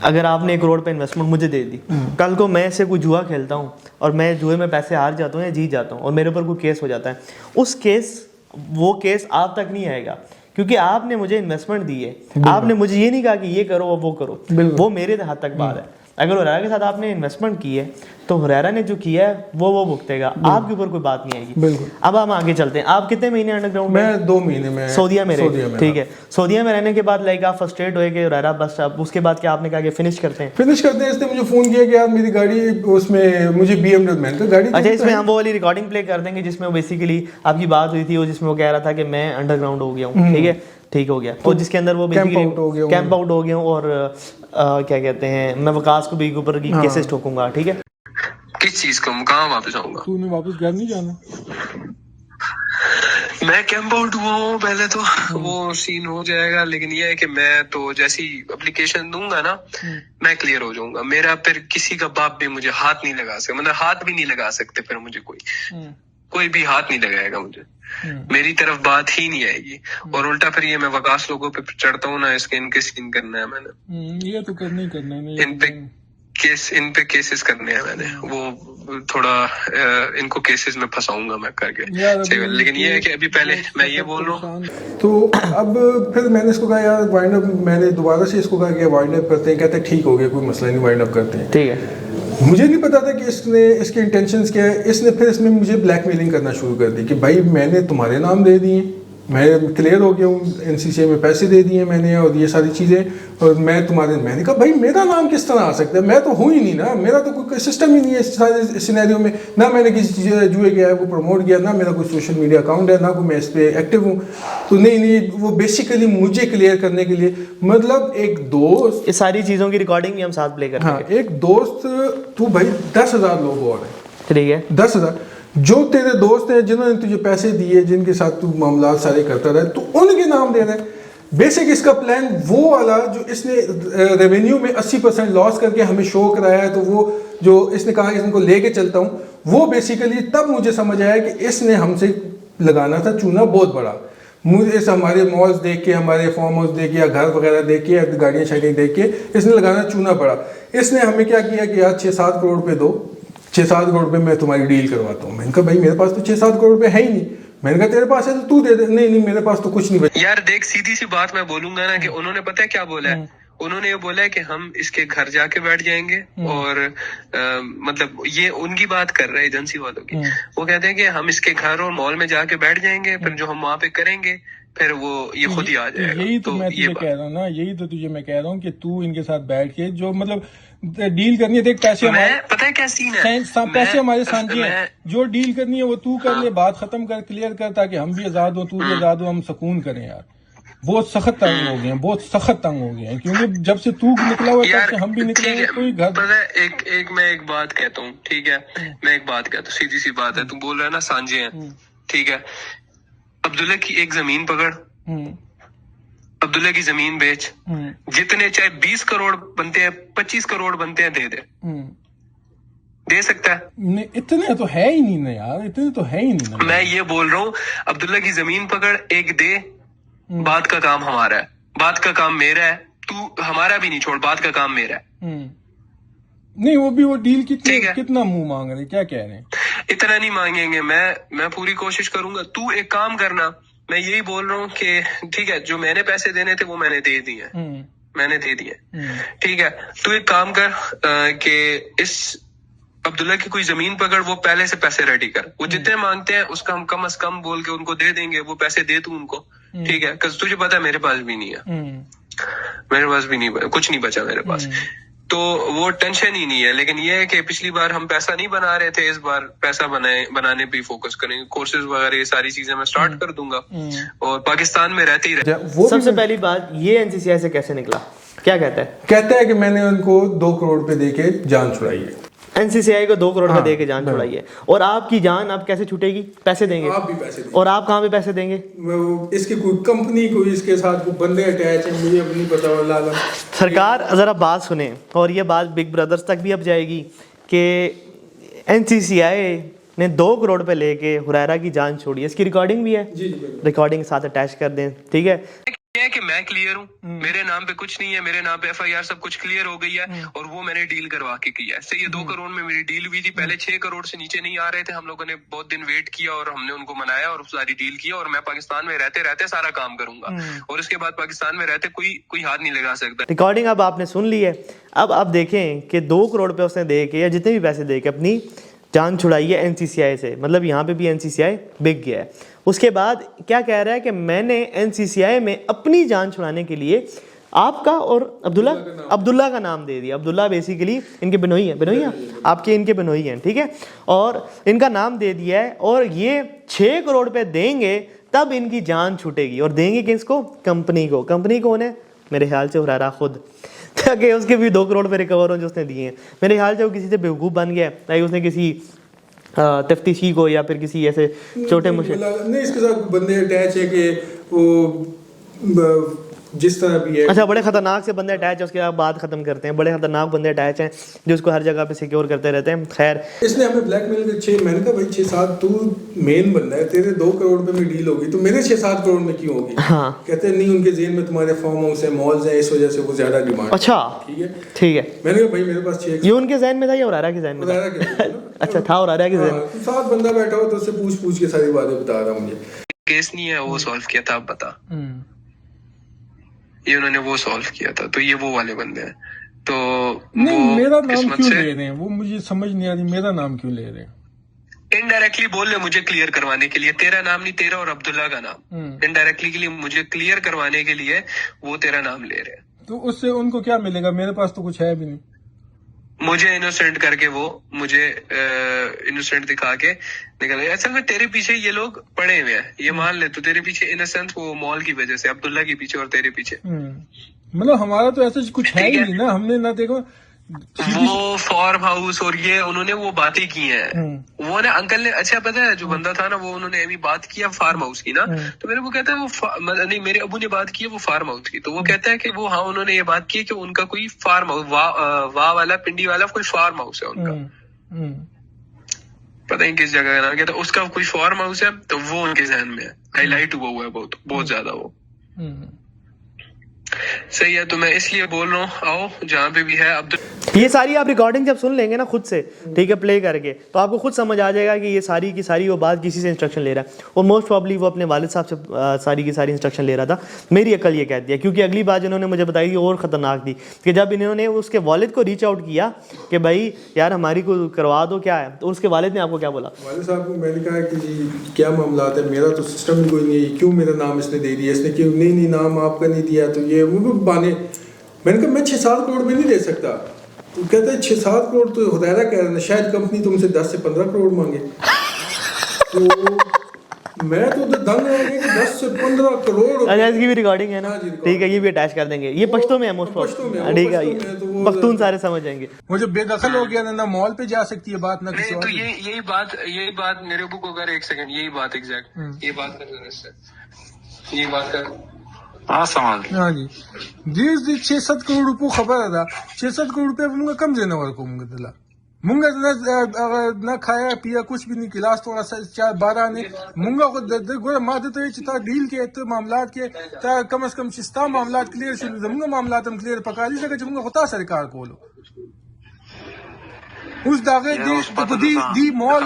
अगर आपने 1 करोड़ पे इन्वेस्टमेंट मुझे दे दी, कल को मैं से कोई जुआ खेलता हूँ और मैं जुए में पैसे हार जाता हूँ या जीत जाता हूँ और मेरे ऊपर कोई केस हो जाता है, वो केस आप तक नहीं आएगा, क्योंकि आपने मुझे इन्वेस्टमेंट दी है। आपने मुझे ये नहीं कहा कि ये करो और वो करो, वो मेरे हाथ तक बात है। अगर हुरैरा के साथ आपने इन्वेस्टमेंट की है तो हुरैरा ने जो किया है वो भुगतेगा, आपके ऊपर कोई बात नहीं आएगी। अब हम आगे चलते हैं। आप कितने महीने अंडरग्राउंड में? मैं 2 महीने में सऊदीया में रहे। ठीक है, सऊदीया में रहने के बाद लाइक आप फ्रस्ट्रेट हुए कि हुरैरा बस, अब उसके बाद क्या आपने कहा कि फिनिश करते हैं? इसने मुझे फोन किया कि यार मेरी गाड़ी, उसमें मुझे BMW मैंने कहा गाड़ी। अच्छा, इसमें हम वो वाली रिकॉर्डिंग प्ले कर देंगे जिसमें बेसिकली आपकी बात हुई थी, जिसमें वो कह रहा था कि मैं अंडरग्राउंड हो गया हूँ। ठीक है, ठीक हो गया, और जिसके अंदर वो कैंप आउट हो गया हूँ और क्या कहते हैं, मैं वकास को भी ऊपर की केसेस ठोकूंगा। ठीक है, किस चीज को, कहाँ वापस आऊंगा? तूने वापस घर नहीं जाना? मैं कैंप आउट हुआ हूँ पहले तो, वो सीन हो जाएगा, लेकिन ये है कि मैं तो जैसी एप्लीकेशन दूंगा ना, मैं क्लियर हो जाऊंगा। मेरा फिर किसी का बाप भी मुझे हाथ नहीं लगा सकते, मतलब हाथ भी नहीं लगा सकते फिर मुझे कोई भी हाथ नहीं लगाएगा मुझे, मेरी तरफ बात ही नहीं आएगी। और उल्टा फिर ये मैं वकास लोगों पे चढ़ता हूँ ना, इनके सीन करना है मैंने, ये तो करना ही करना है। केस इन पे केसेस करने हैं मैंने, वो थोड़ा इनको केसेस में फंसाऊंगा मैं करके। लेकिन ये है कि अभी पहले मैं ये बोल रहा हूँ। तो अब फिर मैंने इसको कहा यार वाइंड अप, मैंने दोबारा से इसको कहा कि वाइंड अप करते हैं। कहते हैं ठीक हो गया, कोई मसला नहीं, वाइंड अप करते हैं। ठीक है। मुझे नहीं पता था कि इसने इसके इंटेंशंस क्या है। इसने फिर इसमें मुझे ब्लैकमेलिंग करना शुरू कर दी कि भाई मैंने तुम्हारे नाम दे दिए, मैं क्लियर हो गया हूँ, एनसीसीआई में पैसे दे दिए मैंने और ये सारी चीज़ें, और मैं तुम्हारे, मैंने कहा भाई मेरा नाम किस तरह आ सकता है, मैं तो हूँ ही नहीं ना, मेरा तो कोई सिस्टम ही नहीं है इस सारे सिनेरियो में, ना मैंने किसी जुए के ऐप को प्रमोट किया, ना मेरा कोई सोशल मीडिया अकाउंट है, ना कोई मैं इस पर एक्टिव हूँ। तो नहीं, वो बेसिकली मुझे क्लियर करने के लिए, मतलब एक दोस्त, इस सारी चीज़ों की रिकॉर्डिंग भी हम साथ प्ले करते हैं। हाँ, एक दोस्त, तू भाई 10,000 लोग और हैं, ठीक है, 10,000 जो तेरे दोस्त हैं जिन्होंने तुझे पैसे दिए, जिनके साथ तू मामला सारे करता रहा, तो उनके नाम दे रहा है। बेसिक इसका प्लान वो वाला जो इसने रेवेन्यू में 80% लॉस करके हमें शो कराया है, तो वो जो इसने कहा कि इनको लेके चलता हूँ, वो बेसिकली तब मुझे समझ आया कि इसने हमसे लगाना था चूना बहुत बड़ा। मुझे इस हमारे मॉल्स देख के, हमारे फार्म हाउस देख के, या घर वगैरह देख के, या गाड़ियाँ शाड़ियाँ देख के इसने लगाना चूना बड़ा। इसने हमें क्या किया कि यार 6-7 करोड़ रुपये दो, 6-7 करोड़ रुपये मैं तुम्हारी डील करवाता हूँ। मैंने कहा भाई मेरे पास तो 6-7 करोड़ रुपये है ही नहीं। मैंने कहा तेरे पास है तो तू दे दे। नहीं, मेरे पास तो कुछ नहीं बचा। यार देख, सीधी सी बात मैं बोलूंगा ना कि उन्होंने पता है क्या बोला है, उन्होंने ये बोला है कि हम इसके घर जाके बैठ जाएंगे, और मतलब ये उनकी बात कर रहे हैं एजेंसी वालों की। वो कहते हैं कि हम इसके घर और मॉल में जाके बैठ जाएंगे, फिर जो हम वहां पे करेंगे फिर वो ये खुद ही आ जाएगा। यही तो मैं तुझे कह रहा हूँ ना, यही तो तुझे मैं कह रहा हूँ कि तू इनके साथ बैठ के जो मतलब डील करनी है, देख पैसे हमारे, पता है क्या सीन है, पैसे हमारे साझे हैं, जो डील करनी है वो तू कर ले, बात खत्म कर, क्लियर कर, ताकि हम भी आजाद हो, तू भी आजाद हो, हम सुकून करें। यार बहुत सख्त तंग हो गए हैं, बहुत सख्त तंग हो गए हैं, क्योंकि जब से तू निकला हुआ तब से हम भी निकले हैं। कोई घर, पता है मैं एक बात कहता हूँ, ठीक है, मैं एक बात कहता हूँ, सीधी सी बात है, तू बोल रहा है ना सांझे हैं, ठीक है, अब्दुल्ला की एक जमीन पकड़, अब्दुल्ला की जमीन बेच, जितने चाहे 20 करोड़ बनते हैं, 25 करोड़ बनते हैं, दे सकता है। नहीं, इतने तो है ही नहीं ना यार, इतने तो है ही नहीं ना। मैं ये बोल रहा हूँ, अब्दुल्ला की जमीन पकड़, एक दे, बात का काम हमारा है, बात का काम मेरा है, तू हमारा भी नहीं छोड़, बात का काम मेरा है। नहीं, वो डील कितना मुंह मांग रहे, क्या कह रहे हैं? इतना नहीं मांगेंगे, मैं पूरी कोशिश करूंगा। तू एक काम करना, मैं यही बोल रहा हूँ कि ठीक है, जो मैंने पैसे देने थे वो मैंने दे दिए, मैंने दे दिए, ठीक है। तू एक काम कर कि इस अब्दुल्ला की कोई जमीन पकड़, वो पहले से पैसे रेडी कर, वो जितने मांगते हैं उसका हम कम से कम बोल के उनको दे देंगे, वो पैसे दे तू उनको, ठीक है। क्योंकि तुझे पता है मेरे पास भी नहीं है, मेरे पास भी नहीं, कुछ नहीं बचा मेरे पास, तो वो टेंशन ही नहीं है। लेकिन ये है कि पिछली बार हम पैसा नहीं बना रहे थे, इस बार पैसा बनाने पे फोकस करेंगे, कोर्सेज वगैरह ये सारी चीजें मैं स्टार्ट कर दूंगा, और पाकिस्तान में रहते ही रहे। सबसे पहली बात, ये एनसीसीआई से कैसे निकला, क्या कहता है? कहता है कि मैंने उनको 2 करोड़ रुपए दे के जान छुड़ाई है, एनसीसीआई को 2 करोड़ रुपए दे के जान छुड़ाई है। और आपकी जान अब कैसे छूटेगी? पैसे देंगे, आप भी पैसे देंगे। और आप कहाँ पे पैसे देंगे? इसकी कोई कंपनी, कोई इसके साथ कोई बंदे अटैच हैं, मुझे अब नहीं पता वाला। सरकार जरा बात सुने, और ये बात बिग ब्रदर्स तक भी अब जाएगी कि एनसीसीआई ने 2 करोड़ रुपए लेके हुरैरा की जान छोड़ी है। इसकी रिकॉर्डिंग भी है, रिकॉर्डिंग साथ अटैच कर दें, ठीक है। है कि मैं क्लियर हूँ, मेरे नाम पे कुछ नहीं है, मेरे नाम पे एफआईआर सब कुछ क्लियर हो गई है, और वो मैंने डील करवा के किया है। सही है, 2 करोड़ में मेरी डील हुई थी, पहले 6 करोड़ से नीचे नहीं आ रहे थे, हम लोगों ने बहुत दिन वेट किया और हमने उनको मनाया और सारी डील किया, और मैं पाकिस्तान में रहते रहते सारा काम करूंगा, और इसके बाद पाकिस्तान में रहते कोई हाथ नहीं लगा सकता। रिकॉर्डिंग अब आपने सुन ली है। अब आप देखें कि 2 करोड़ रुपए उसने दे के, या जितने भी पैसे दे के अपनी जान छुड़ाई है एनसीसीआई से, मतलब यहाँ पे भी एनसीसीआई बिक गया है। उसके बाद क्या कह रहा है कि मैंने एनसीसीआई में अपनी जान छुड़ाने के लिए आपका और अब्दुल्ला का नाम दे दिया। अब्दुल्ला बेसिकली इनके बिनोई है, आपके इनके बिनोई हैं, ठीक है, और इनका नाम दे दिया है, और ये 6 करोड़ रुपए देंगे तब इनकी जान छूटेगी। और देंगे किसको? कंपनी को। कंपनी कौन है? मेरे ख्याल से हुरैरा खुद, ताकि उसके भी 2 करोड़ रुपए रिकवर हो जो उसने दिए हैं। मेरे ख्याल से वो किसी से बेवकूफ़ बन गया, ताकि उसने किसी तफ्तीशी को या फिर किसी ऐसे छोटे मुश्किल नहीं, इसके साथ बंदे अटैच है कि वो जिस तरह भी है। अच्छा, बड़े खतरनाक से बंदे अटैच है, उसके बाद बात खत्म करते हैं। बड़े खतरनाक बंदे अटैच हैं जो उसको हर जगह पे सिक्योर करते रहते हैं। खैर, इसने हमें ब्लैकमेल के मैंने कहा भाई 6-7 तू मेन बंदा है, तेरे 2 करोड़ रुपए में डील होगी तो मेरे 6-7 करोड़ में क्यों होगी? हाँ। कहते हैं नहीं, उनके जेन में तुम्हारे फार्म हाउस है, मॉल्स है, इस वजह से वो ज्यादा डिमांड। अच्छा, ठीक है। मैंने कहा भाई मेरे पास 6 ये उनके जहन में था या उरारा के जहन में था? अच्छा था, उरारा के जहन में। साथ बंदा बैठा हो तो उससे पूछ के सारी बातें बता रहा मुझे। केस नहीं है वो सॉल्व किया था, आप बता। ये उन्होंने वो सॉल्व किया था, तो ये वो वाले बंदे हैं। तो नहीं, वो मेरा नाम किस्मत क्यों से ले रहे हैं वो मुझे समझ नहीं आ रही, मेरा नाम क्यों ले रहे हैं? इनडायरेक्टली बोल रहे मुझे क्लियर करवाने के लिए, तेरा नाम नहीं, तेरा और अब्दुल्ला का नाम इनडायरेक्टली के लिए मुझे क्लियर करवाने के लिए वो तेरा नाम ले रहे हैं। तो उससे उनको क्या मिलेगा? मेरे पास तो कुछ है भी नहीं। मुझे इनोसेंट करके वो मुझे इनोसेंट दिखा के निकल गए। असल में तेरे पीछे ये लोग पड़े हुए हैं, ये मान ले। तो तेरे पीछे इनोसेंस वो मॉल की वजह से, अब्दुल्ला के पीछे और तेरे पीछे। मतलब हमारा तो ऐसा कुछ है ही नहीं ना, हमने ना देखो वो फार्म हाउस और ये उन्होंने वो बातें की हैं। वो ना अंकल ने, अच्छा पता है जो बंदा था ना, वो उन्होंने अभी बात किया फार्म हाउस की ना, तो मेरे को कहता है वो नहीं, मेरे अबू ने बात की है वो फार्म हाउस की। तो वो कहता है कि वो, हाँ उन्होंने ये बात की कि उनका कोई फार्म हाउस वाह वाला पिंडी वाला कोई फार्म हाउस है उनका, पता नहीं किस जगह का नाम, कहता उसका कोई फार्म हाउस है। तो वो उनके जहन में है, हाईलाइट हुआ हुआ है बहुत ज्यादा वो। सही है, तो मैं इसलिए बोल रहा हूँ, आओ जहाँ पे भी है। अब ये सारी आप रिकॉर्डिंग जब सुन लेंगे ना खुद से, ठीक है, प्ले करके, तो आपको खुद समझ आ जाएगा कि ये सारी की सारी वो बात किसी से इंस्ट्रक्शन ले रहा है। और मोस्ट प्रॉब्ली वो अपने वालिद साहब से सारी की सारी इंस्ट्रक्शन ले रहा था। मेरी अकल ये कहती है, क्योंकि अगली बात जिन्होंने मुझे बताई थी और ख़तरनाक थी, कि जब इन्होंने उसके वालिद को रीच आउट किया कि भाई यार हमारी को करवा दो क्या है, तो उसके वालिद ने आपको क्या बोला? वालिद साहब को मैंने कहा कि जी क्या मामला है, मेरा तो सिस्टम ही कोई नहीं है, क्यों मेरा नाम इसने दे दिया, इसने क्यों नहीं नाम आपका नहीं दिया, तो ये वो बाने। मैंने कहा मैं 6-7 करोड़ में नहीं दे सकता। तो कहते हैं 6-7 करोड़ तो हुदैरा कह रहे हैं, शायद कंपनी तुमसे 10 से 15 करोड़ मांगे। तो मैं तो दंग रह गया कि 10 से 15 करोड़। अच्छा, इसकी भी रिकॉर्डिंग है ना? ठीक है, ये भी अटैच कर देंगे। ये पश्तो में है, मोस्ट ठीक है, पख्तून सारे समझ जाएंगे। वो जो बेदखल हो गया ना, मॉल पे जा सकती है बात ना किसी और। तो यही बात मेरे अबू को कर, एक सेकंड, यही बात एग्जैक्ट ये बात कर, ये बात कर। हाँ समझ। हाँ जी जी 6-7 करोड़ रुपये खबर है 6-7 करोड़ रुपये मुंगा कम देने वाले को मुंगा दिला मुंगा ना खाया पिया कुछ भी नहीं, गिलास थोड़ा सा 4-12 ने मुंगा को गोरा मादे तो ये चिता डील के तो मामलात के ता कम से कम चिस्ता मामलात क्लियर शुरू मुंगा मामलात हम क्लियर पका ली सके मुंगा होता सरकार को लो उस दागे दी मॉल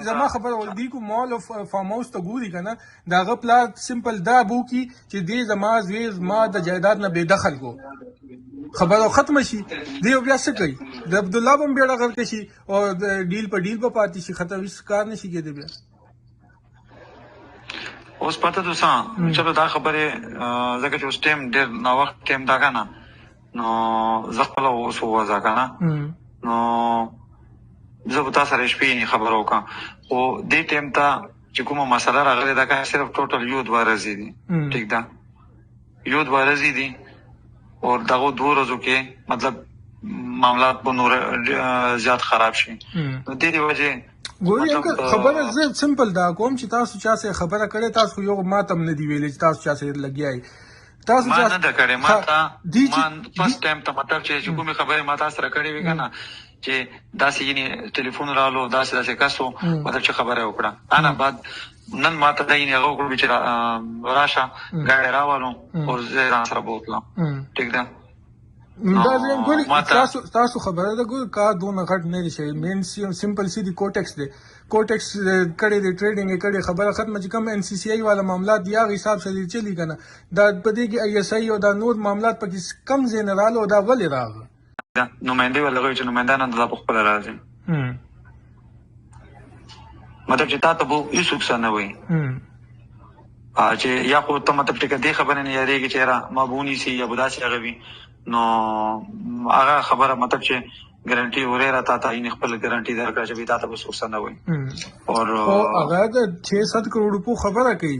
जमा खबर हो दी को मॉल ऑफ फार्म हाउस तो गुरी का ना दागा प्लाट सिंपल दा बू की कि दे जमाज वे मा द जायदाद ना बेदखल को खबर खत्म शी दे अभ्यास कई अब्दुल्ला बम बेड़ा करके शी और डील पर पाती शी खत्म इस कार ने शी के दे उस पता तो सा चलो दा खबर है जगह उस टाइम देर ना वक्त टाइम दागा ना नो जखला उस हुआ जागा ना नो जब बता सर एचपी नहीं खबर होगा वो दे टाइम था जो कुमा मसाला रगले दा का सिर्फ टोटल यूथ वायरस दी ठीक दा यूथ वायरस दी और दागो 2 रोजों के मतलब मामला बनूर ज्यादा खराब शी तो दे दी वजह गोरी अंकल खबर है सिंपल दा कौम चिता सुचा से खबर करे तास को योग मातम ने दी वेले चिता सुचा से लग गया है तास सुचा मान न करे माता मान फर्स्ट टाइम तो मतलब जे जो में खबर माता सर करे वी ना जे दासी यनी टेलीफोन रालो दासी कसो मतलब जे खबर है ओकड़ा आना बाद नन माता दईने ओकड़ बिचारा राशा गाड़ी रावालो और जेरा सर बोतला ठीक दा दाजन गोरी तासु खबर है गोरी का दो नखट नहीं शे मेन सिंपल सीधी कोटेक्स कड़े दे ट्रेडिंग कड़े खबर खत्म कम एनसीसीआई वाला मामला दिया हिसाब से चली का ना दा पदी की आईएसआई और दा नूर मामला पर कम जेनरल और दा वले राग नुमाइंदे वाला कोई नुमाइंदा ना दा पखपल राजी मतलब जिता तो वो इस नुकसान है वही आज या को तो मतलब टिक दे खबर नहीं यारी की चेहरा माबूनी सी या बुदासी अगवी नो आगा खबर मतलब चे गारंटी हो रहा था इन खपल गारंटी दर का जब था बस नुकसान है वही और अगर 6-7 करोड़ रुपए खबर है कई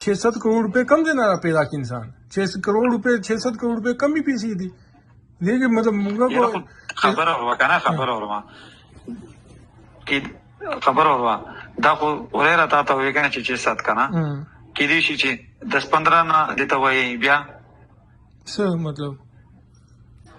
6-7 करोड़ रुपए कम देना रहा पैदा की इंसान 6 करोड़ रुपए 6-7 करोड़ रुपए कम ही पीसी थी देखिए मतलब मुंगा को खबर और का ना खबर और कि खबर और दाखो हो रहा था तो ये कहना 6-7 का ना कि दी 10-15 ना देता वही ब्या सर मतलब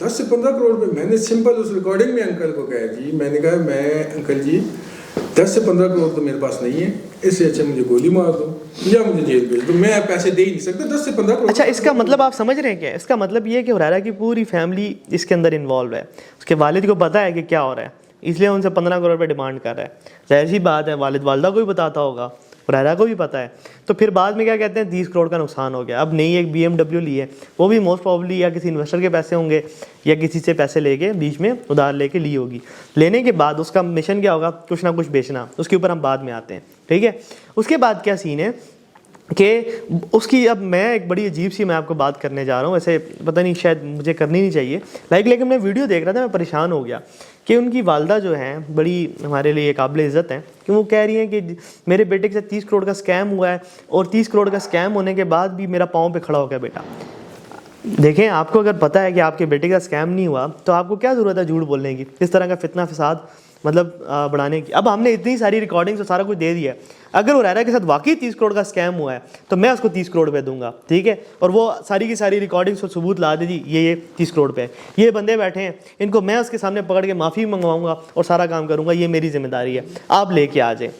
10 से 15 करोड़ पे मैंने सिंपल उस रिकॉर्डिंग में अंकल को कहा जी मैंने कहा मैं अंकल जी 10 से 15 करोड़ तो मेरे पास नहीं है इससे अच्छा मुझे गोली मार दो या मुझे जेल भेज दो मैं पैसे दे ही नहीं सकता 10 से 15 करोड़ अच्छा इसका मतलब आप समझ रहे हैं क्या इसका मतलब ये है कि हुरैरा की पूरी फैमिली इसके अंदर इन्वॉल्व है उसके वालिद को पता है कि क्या हो रहा है इसलिए उनसे 15 करोड़ पे डिमांड कर रहा है जाहिर सी बात है वालिद वालदा को भी बताता होगा हुरैरा को भी पता है तो फिर बाद में क्या कहते हैं 30 करोड़ का नुकसान हो गया अब नई एक BMW ली है वो भी मोस्ट प्रॉब्ली या किसी इन्वेस्टर के पैसे होंगे या किसी से पैसे लेके बीच में उधार लेके ली होगी लेने के बाद उसका मिशन क्या होगा कुछ ना कुछ बेचना उसके ऊपर हम बाद में आते हैं ठीक है उसके बाद क्या सीन है कि उसकी अब मैं एक बड़ी अजीब सी मैं आपको बात करने जा रहा हूँ वैसे पता नहीं शायद मुझे करनी नहीं चाहिए लेकिन मैं वीडियो देख रहा था मैं परेशान हो गया कि उनकी वालदा जो है बड़ी हमारे लिए काबिल इज़्ज़त है कि वो कह रही हैं कि मेरे बेटे के साथ 30 करोड़ का स्कैम हुआ है और 30 करोड़ का स्कैम होने के बाद भी मेरा पाँव पे खड़ा हो गया बेटा देखें आपको अगर पता है कि आपके बेटे का स्कैम नहीं हुआ तो आपको क्या ज़रूरत है झूठ बोलने की इस तरह का फितना फसाद मतलब बढ़ाने की अब हमने इतनी सारी रिकॉर्डिंग्स और सारा कुछ दे दिया है अगर हुरैरा के साथ वाकई 30 करोड़ का स्कैम हुआ है तो मैं उसको 30 करोड़ पे दूंगा ठीक है और वो सारी की सारी रिकॉर्डिंग्स और सबूत ला दे जी ये 30 करोड़ पे है ये बंदे बैठे हैं इनको मैं उसके सामने पकड़ के माफ़ी मंगवाऊंगा और सारा काम करूंगा ये मेरी जिम्मेदारी है आप लेके आ जाए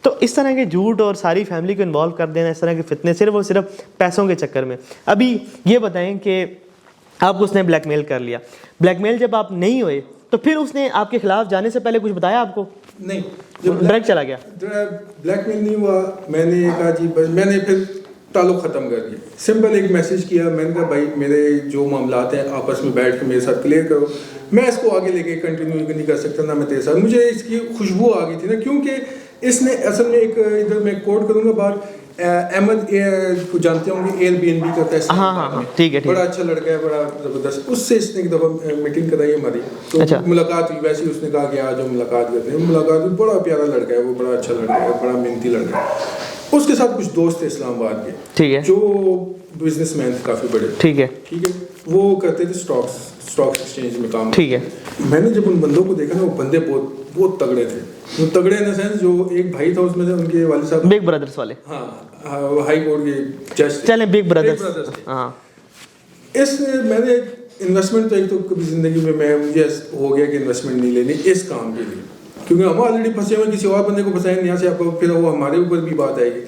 तो इस तरह के झूठ और सारी फैमिली को इन्वॉल्व कर देना इस तरह के फितने सिर्फ और सिर्फ पैसों के चक्कर में अभी ये बताएं कि आपको उसने ब्लैकमेल कर लिया ब्लैकमेल जब आप नहीं हुए तो फिर उसने आपके खिलाफ जाने से पहले कुछ बताया आपको नहीं डायरेक्ट चला गया ब्लैकमेल नहीं हुआ मैंने कहा जी मैंने फिर ताल्लुक ख़त्म कर दिया सिंपल एक मैसेज किया मैंने कहा भाई मेरे जो मामलात हैं आपस में बैठ के मेरे साथ क्लियर करो मैं इसको आगे लेके कंटिन्यू नहीं कर सकता ना मैं तेरे साथ मुझे इसकी खुशबू आ गई थी ना क्योंकि इसने असल में एक इधर मैं कोट करूँगा बात अहमद को जानते होंगे Airbnb करता है हाँ ठीक है बड़ा अच्छा लड़का है बड़ा ज़बरदस्त उससे इसने एक दफ़ा मीटिंग कराई हमारी तो अच्छा। मुलाकात हुई वैसे ही उसने कहा कि आज हम मुलाकात करते हैं मुलाकात हुई बड़ा प्यारा लड़का है वो बड़ा अच्छा लड़का है बड़ा मेहनती लड़का है उसके साथ कुछ दोस्त थे इस्लामाबाद के ठीक है जो बिजनेसमैन थे काफ़ी बड़े ठीक है वो करते थे स्टॉक एक्सचेंज में काम ठीक है मैंने जब उन बंदों को देखा ना वो बंदे बहुत तगड़े थे वो तगड़े इन द सेंस जो एक भाई था उसमें से उनके वालिद साहब बिग ब्रदर्स वाले हाँ हाई कोर्ट के जज चलें बिग ब्रदर्स हाँ इस मैंने इन्वेस्टमेंट तो एक तो कभी ज़िंदगी में मैं मुझे हो गया कि इन्वेस्टमेंट नहीं लेनी इस काम के लिए क्योंकि हम ऑलरेडी फंसे हुए किसी और बंदे को फंसाएंगे यहाँ से आपको फिर वो हमारे ऊपर भी बात आएगी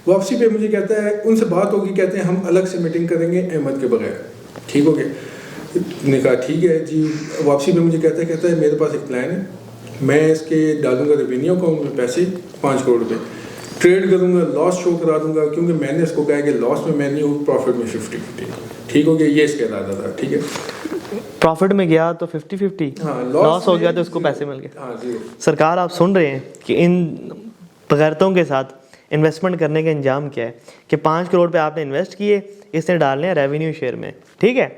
वापसी पे मुझे कहता है उनसे बात होगी कहते हैं हम अलग से मीटिंग करेंगे अहमद के बगैर ठीक हो गया मैंने कहा ठीक है जी वापसी पे मुझे कहता है मेरे पास एक प्लान है मैं इसके डालूंगा रेवेन्यू अकाउंट में पैसे 5 करोड़ रुपए ट्रेड करूंगा लॉस शो करा दूंगा क्योंकि मैंने इसको कहा कि लॉस में मैं नहीं हूँ प्रॉफिट में 50-50 ठीक हो गया ये इसका इरादा था ठीक है प्रॉफिट में गया तो 50-50 हाँ, लॉस हो गया तो उसको पैसे मिल गए हाँ, सरकार आप सुन रहे हैं कि इन बगैरतों के साथ इन्वेस्टमेंट करने का इंजाम क्या है कि 5 करोड़ पे आपने इन्वेस्ट किए इसने डालने हैं रेवेन्यू शेयर में ठीक है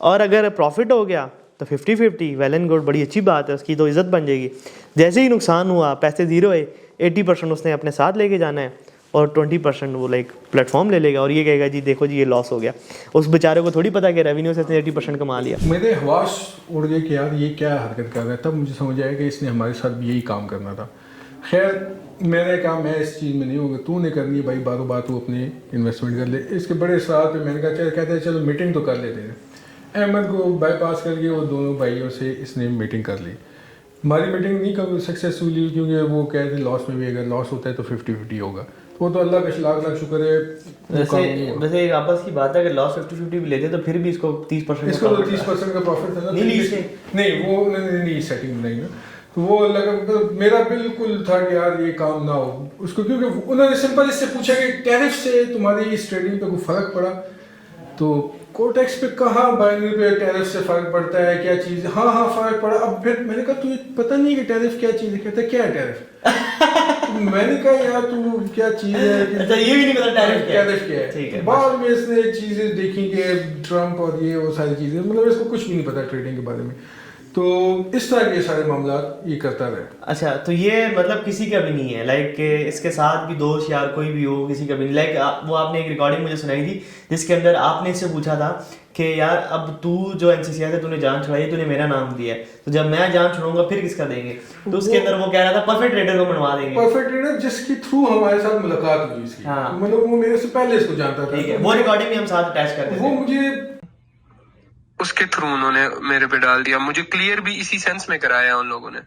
और अगर प्रॉफिट हो गया तो 50-50 वेल एंड गुड बड़ी अच्छी बात है उसकी तो इज्जत बन जाएगी जैसे ही नुकसान हुआ पैसे ज़ीरो है 80% उसने अपने साथ लेके जाना है और 20% वो लाइक प्लेटफॉर्म ले लेगा और ये कहेगा जी देखो जी ये लॉस हो गया उस बेचारे को थोड़ी पता कि रेवेन्यू से इसने 80% कमा लिया मेरे हवास उड़ गए कि यार ये क्या हरकत कर रहा है तब मुझे समझ आया कि इसने हमारे साथ भी यही काम करना था खैर मैंने कहा मैं इस चीज़ में नहीं होगा तूने करनी है भाई बारों बार तू अपनी इन्वेस्टमेंट कर ले इसके बड़े सवाल पे मैंने कहा चल कहते हैं चलो मीटिंग तो कर लेते हैं अहमद को बाईपास करके वो दोनों भाइयों से इसने मीटिंग कर ली हमारी मीटिंग नहीं कभी सक्सेसफुली क्योंकि वो कहते लॉस में भी अगर लॉस होता है तो 50-50 होगा वो तो अल्लाह का लाख लाख शुक्र है। वैसे एक आपस की बात है कि लॉस 50-50 भी लेते तो फिर भी इसको 30% इसको तो 30% का प्रॉफिट था ना। नहीं वो उन्होंने सेटिंग बनाई ना, तो वो लगा मेरा बिल्कुल था कि यार ये काम ना हो उसको, क्योंकि उन्होंने सिंपल इससे पूछा कि टैरिफ से तुम्हारी इस ट्रेडिंग पे कोई फर्क पड़ा, तो कोटेक्स पे कहाँ बाइनरी पे टैरिफ से फर्क पड़ता है क्या चीज़, हाँ फर्क पड़ा। अब फिर मैंने कहा तुझे पता नहीं है कि टैरिफ क्या चीज़ है, कहता है क्या है टैरिफ मैंने कहा यार तू क्या चीज़ है, अच्छा ये भी नहीं पता टैरिफ क्या है। ठीक है, बाद में इसने चीज़ें देखी कि ट्रम्प और ये वो सारी चीज़ें, मतलब इसको कुछ भी नहीं पता ट्रेडिंग के बारे में, तो इस तरह के सारे मामला ये करता रहे। अच्छा, तो ये मतलब किसी का भी नहीं है लाइक इसके साथ भी दोस्त यार कोई भी हो, किसी का भी नहीं। लाइक वो आपने एक रिकॉर्डिंग मुझे सुनाई थी जिसके अंदर आपने इससे पूछा था कि यार अब तू जो NCCI से तूने जान छुड़ाई, तूने मेरा नाम दिया है, तो जब मैं जान छुड़ाऊंगा फिर किसका देंगे, तो उसके अंदर वो कह रहा था परफेक्ट ट्रेडर को मनवा देंगे। परफेक्ट ट्रेडर जिसके थ्रू हमारे साथ मुलाकात हुई इसकी, मतलब वो मेरे से पहले इसको जानता था। ठीक है, वो रिकॉर्डिंग भी हम साथ अटैच करते वो मुझे उसके थ्रू उन्होंने मेरे पे डाल दिया, मुझे क्लियर भी इसी सेंस में कराया उन लोगों ने।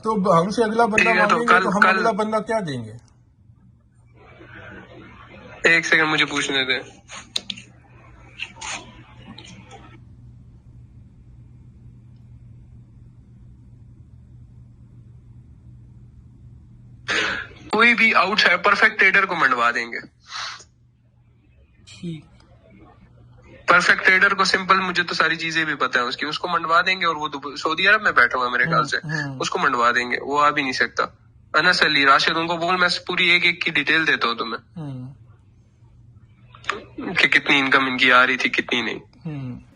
तो हमसे अगला बंदा ठीक है, तो मांगेंगे कल- तो हम कल- अगला बंदा क्या देंगे? एक सेकंड मुझे पूछने दे। कोई भी आउटसाइड परफेक्ट ट्रेडर को मंडवा देंगे। परफेक्ट ट्रेडर को सिंपल, मुझे तो सारी चीजें भी पता है उसकी, उसको मंडवा देंगे और वो सऊदी अरब में बैठा हुआ है मेरे ख्याल से, उसको मंडवा देंगे, वो आ भी नहीं सकता। अनस अली, राशिद, उनको बोल मैं पूरी एक एक की डिटेल देता हूँ तुम्हें कि कितनी इनकम इनकी आ रही थी कितनी नहीं।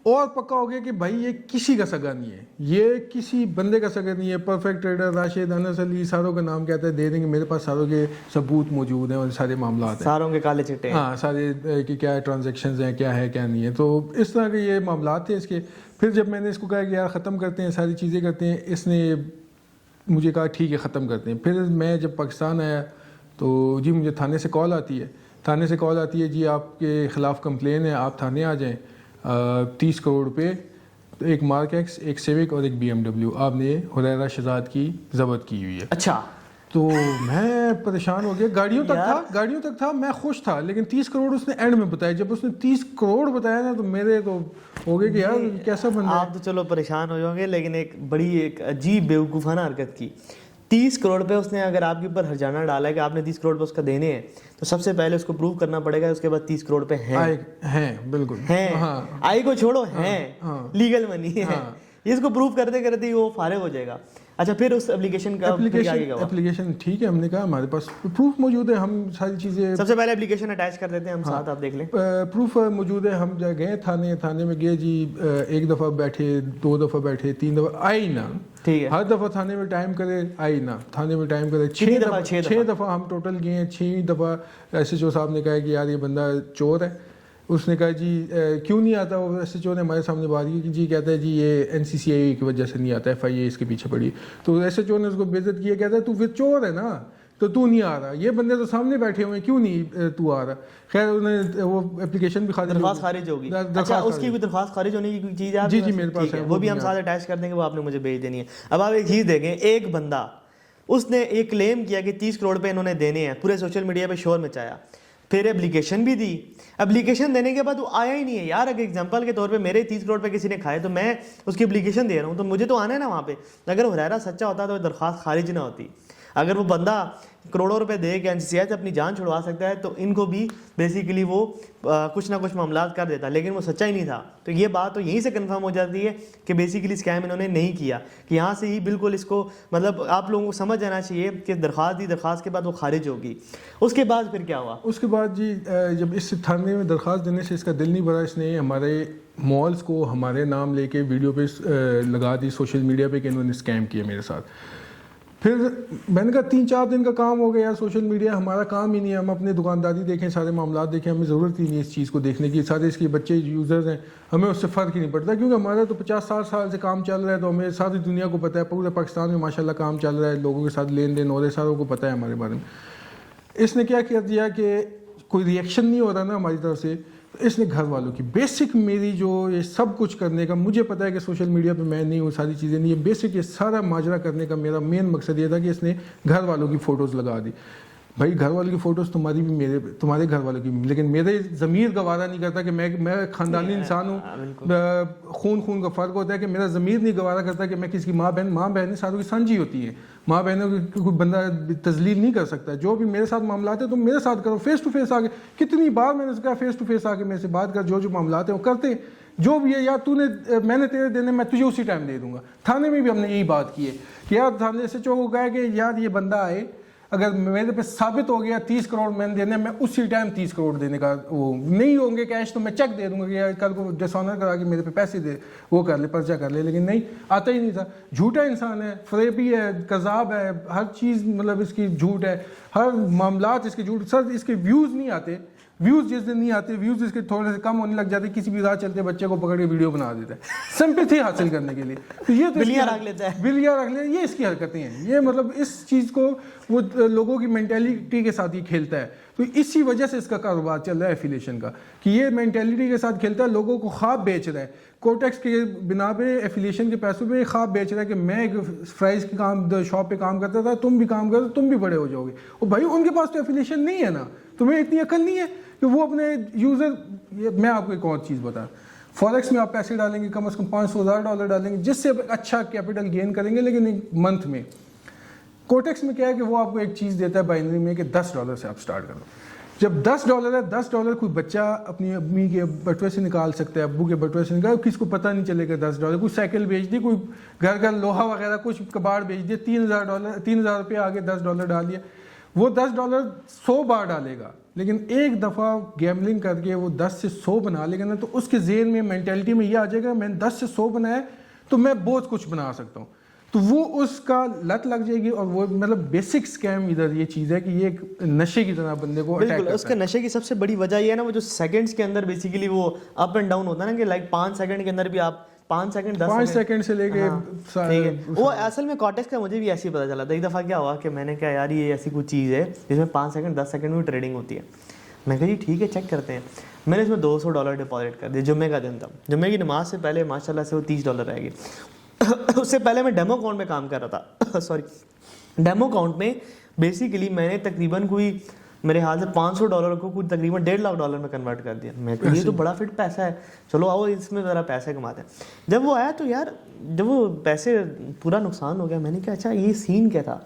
और पक्का हो गया कि भाई ये किसी का सगा नहीं है, ये किसी बंदे का सगा नहीं है। परफेक्ट ट्रेडर, राशिद, अनस अली, सारों का नाम कहता है, दे देंगे। मेरे पास सारों के सबूत मौजूद हैं और सारे मामला हैं, सारों के काले चिट्टे हैं। हाँ, सारे कि क्या ट्रांजेक्शन्स हैं, क्या है क्या नहीं है। तो इस तरह के ये मामला थे इसके। फिर जब मैंने इसको कहा कि यार ख़त्म करते हैं, सारी चीज़ें करते हैं, इसने मुझे कहा ठीक है ख़त्म करते हैं। फिर मैं जब पाकिस्तान आया तो जी मुझे थाने से कॉल आती है, जी आपके ख़िलाफ़ कंप्लेन है, आप थाने आ जाएँ। 30 करोड़ रुपये, एक मार्क एक्स, एक सिविक और एक BMW आपने हुरैरा शहजाद की ज़ब्त की हुई है। अच्छा, तो मैं परेशान हो गया। गाड़ियों तक था, मैं खुश था, लेकिन 30 करोड़ उसने एंड में बताया। जब उसने 30 करोड़ बताया ना, तो मेरे तो हो गए कि यार कैसा बंदा है। आप तो चलो परेशान हो जाओगे, लेकिन एक अजीब बेवकूफ़ाना हरकत की। 30 करोड़ पे उसने अगर आपके ऊपर हर्जाना डाला है कि आपने 30 करोड़ पे उसका देने हैं, तो सबसे पहले उसको प्रूव करना पड़ेगा, उसके बाद 30 करोड़ पे हैं बिल्कुल हैं। हाँ, आई को छोड़ो, हैं लीगल मनी है। हाँ। इसको प्रूव करते करते ही वो फारिग हो जाएगा। अच्छा, फिर उस एप्लीकेशन का एप्लीकेशन ठीक है, हमने कहा हमारे पास प्रूफ मौजूद है, हम सारी चीज़ें सबसे पहले एप्लीकेशन अटैच कर देते हैं हम साथ, आप देख लें। प्रूफ मौजूद है। हम गए थाने में गए जी, एक दफ़ा बैठे, 2 दफ़ा बैठे, 3 दफ़ा आई ना, ठीक है, हर दफ़ा थाने में टाइम करे, आई ना, थाने में टाइम करे, 6 दफ़ा हम टोटल गए। 6 दफ़ा SHO साहब ने कहा कि यार ये बंदा चोर है। उसने कहा जी क्यों नहीं आता, वो SHO ने हमारे सामने बात की कि जी कहता है जी ये NCCI की वजह से नहीं आता, FIA इसके पीछे पड़ी। तो SHO ने उसको बेइज्जत किया, कहता है तू फिर चोर है ना, तो तू नहीं आ रहा, ये बंदे तो सामने बैठे हुए हैं, क्यों नहीं तू आ रहा। खैर उन्हें वो एप्लीकेशन भी दरख्वास्त खारिज होगी। अच्छा, उसकी भी दरख्वास्त खारिज होने की कोई चीज़ है? जी मेरे पास है, वो भी हम साथ अटैच कर देंगे, वो आपने मुझे भेज देनी है। अब आप एक चीज़ देखें, एक बंदा उसने एक क्लेम किया कि 30 करोड़ पे इन्होंने देने हैं, पूरे सोशल मीडिया पे शोर मचाया, फिर एप्लीकेशन भी दी। एप्लीकेशन देने के बाद वो आया ही नहीं है। यार अगर एग्जांपल के तौर पे मेरे 30 करोड़ पे किसी ने खाए, तो मैं उसकी एप्लीकेशन दे रहा हूँ, तो मुझे तो आना है ना वहाँ पे। अगर हुरैरा सच्चा होता तो दरख्वास्त खारिज ना होती। अगर वो बंदा करोड़ों रुपए दे के NCCI से अपनी जान छुड़वा सकता है, तो इनको भी बेसिकली वो कुछ ना कुछ मामला कर देता, लेकिन वो सच्चा ही नहीं था। तो ये बात तो यहीं से कंफर्म हो जाती है कि बेसिकली स्कैम इन्होंने नहीं किया, कि यहाँ से ही बिल्कुल इसको मतलब आप लोगों को समझ जाना चाहिए कि दरख्वास्त दी, दरख्वास्त के बाद वो खारिज होगी। उसके बाद फिर क्या हुआ? उसके बाद जी जब इस थाने में दरख्वास्त देने से इसका दिल नहीं भरा, इसने हमारे मॉल्स को हमारे नाम लेके वीडियो पे लगा दी सोशल मीडिया पे कि इन्होंने स्कैम किया मेरे साथ। फिर मैंने कहा 3-4 दिन का काम हो गया यार, सोशल मीडिया हमारा काम ही नहीं है, हम अपने दुकानदारी देखें, सारे मामला देखें, हमें ज़रूरत ही नहीं इस चीज़ को देखने की, सारे इसके बच्चे यूज़र्स हैं, हमें उससे फ़र्क ही नहीं पड़ता, क्योंकि हमारा तो 50-60 साल से काम चल रहा है, तो हमें सारी दुनिया को पता है, पूरे पाकिस्तान में माशाल्लाह काम चल रहा है, लोगों के साथ लेन देन हो रहे, सारों को पता है हमारे बारे में। इसने क्या कर दिया कि कोई रिएक्शन नहीं हो रहा ना हमारी तरफ से, तो इसने घर वालों की बेसिक मेरी जो ये सब कुछ करने का, मुझे पता है कि सोशल मीडिया पे मैं नहीं हूँ, सारी चीज़ें नहीं, ये बेसिक ये सारा माजरा करने का मेरा मेन मकसद ये था कि इसने घर वालों की फ़ोटोज़ लगा दी। भाई घर वालों की फ़ोटोज़ तुम्हारी भी मेरे, तुम्हारे घर वालों की भी, लेकिन मेरे ज़मीर गवारा नहीं करता कि मैं ख़ानदानी इंसान हूँ, खून का फ़र्क होता है कि मेरा ज़मीर नहीं गवारा करता कि मैं किसी की माँ बहनें सारों की साझी होती हैं, माँ बहनों की कोई बंदा तजलील नहीं कर सकता। जो भी मेरे साथ मामला है तुम मेरे साथ करो, फेस टू फेस आके, कितनी बार मैंने कहा फेस टू फेस आके मेरे से बात कर, जो मामला है वो करते हैं, जो भी है यार मैंने तेरे देने, मैं तुझे उसी टाइम दे दूंगा। थाने में भी हमने यही बात की है कि यार थाने से को कहा कि यार ये बंदा आए, अगर मेरे पे साबित हो गया 30 करोड़ मैंने देने, मैं उसी टाइम 30 करोड़ देने का, वो नहीं होंगे कैश तो मैं चेक दे दूंगा कि यार कल को डिसऑनर करा के मेरे पे पैसे दे, वो कर ले, पर्चा कर ले, लेकिन नहीं, आता ही नहीं था। झूठा इंसान है, फरेबी है, कज़ाब है, हर चीज़ मतलब इसकी झूठ है, हर मामलात इसके झूठ। सर इसके व्यूज़ नहीं आते, व्यूज़ जिस दिन नहीं आते, व्यूज़ इसके थोड़े से कम होने लग जाते, किसी भी राह चलते बच्चे को पकड़ के वीडियो बना देता है सिंपैथी हासिल करने के लिए। तो ये तो बिलिया रख लेता है, बिलिया रख ले, ये इसकी हरकतें हैं। ये मतलब इस चीज़ को वो लोगों की मेंटेलिटी के साथ ही खेलता है। तो इसी वजह से इसका कारोबार चल रहा है एफिलिएशन का, कि ये मेंटेलिटी के साथ खेलता है, लोगों को ख्वाब बेच रहा है, कोटेक्स के बिना पे एफिलिएशन के पैसों पे ख्वाब बेच रहा है कि मैं एक फ्राइज़ की काम शॉप पे काम करता था, तुम भी काम करो, तुम भी बड़े हो जाओगे। और भाई उनके पास तो एफिलिएशन नहीं है ना, तुम्हें इतनी अकल नहीं है कि वो अपने यूज़र, मैं आपको एक और चीज़ बता, फॉरेक्स में आप पैसे डालेंगे कम से कम $500,000 डालेंगे, जिससे अच्छा कैपिटल गेन करेंगे, लेकिन एक मंथ में। कोटेक्स में क्या है कि वो आपको एक चीज़ देता है बाइनरी में कि $10 से आप स्टार्ट करो। जब $10 है, $10 कोई बच्चा अपनी अम्मी के बटुए से निकाल सकता है, अब्बू के बटुए से निकाल, किसको पता नहीं चलेगा $10। कोई साइकिल बेच दी, कोई घर का लोहा वगैरह कुछ कबाड़ बेच दिया, $3,000 रुपये आगे $10 डाल दिया। वो $10 100 बार डालेगा, लेकिन एक दफ़ा गैमलिंग करके वो 10 से 100 बना लेगा ना, तो उसके जेहन में मेंटेलिटी में ये आ जाएगा मैंने 10 से 100 बनाया तो मैं बहुत कुछ बना सकता हूँ। तो वो उसका लत लग जाएगी, और वो मतलब बेसिक स्कैम इधर ये चीज़ है कि ये एक नशे की तरह बंदे को अटैक करता है। उसके नशे की सबसे बड़ी वजह ये है ना, वो जो सेकंड्स के अंदर बेसिकली वो अप एंड डाउन होता है ना, कि लाइक 5 सेकंड के अंदर भी आप 5 सेकंड 10 सेकंड से लेके ठीक है। वो असल में कॉटेक्स का मुझे भी ऐसे ही पता चला था। एक दफ़ा क्या हुआ कि मैंने कहा यार ये ऐसी कुछ चीज़ है जिसमें 5 सेकंड 10 सेकंड में ट्रेडिंग होती है। मैं कहा जी ठीक है, चेक करते हैं। मैंने इसमें $200 डिपॉजिट कर दिया, जुम्मे का दिन था, जुम्मे की नमाज से पहले माशाल्लाह से वो $30 रह गए। उससे पहले मैं डेमो अकाउंट में काम कर रहा था सॉरी, डेमो अकाउंट में बेसिकली मैंने तकरीबन कोई मेरे हाल से $500 को कुछ तकरीबन $1.5 लाख में कन्वर्ट कर दिया। मैं ये तो बड़ा फिट पैसा है, चलो आओ इसमें ज़रा पैसे कमाते हैं। जब वो आया तो यार जब वो पैसे पूरा नुकसान हो गया, मैंने कहा अच्छा ये सीन क्या था।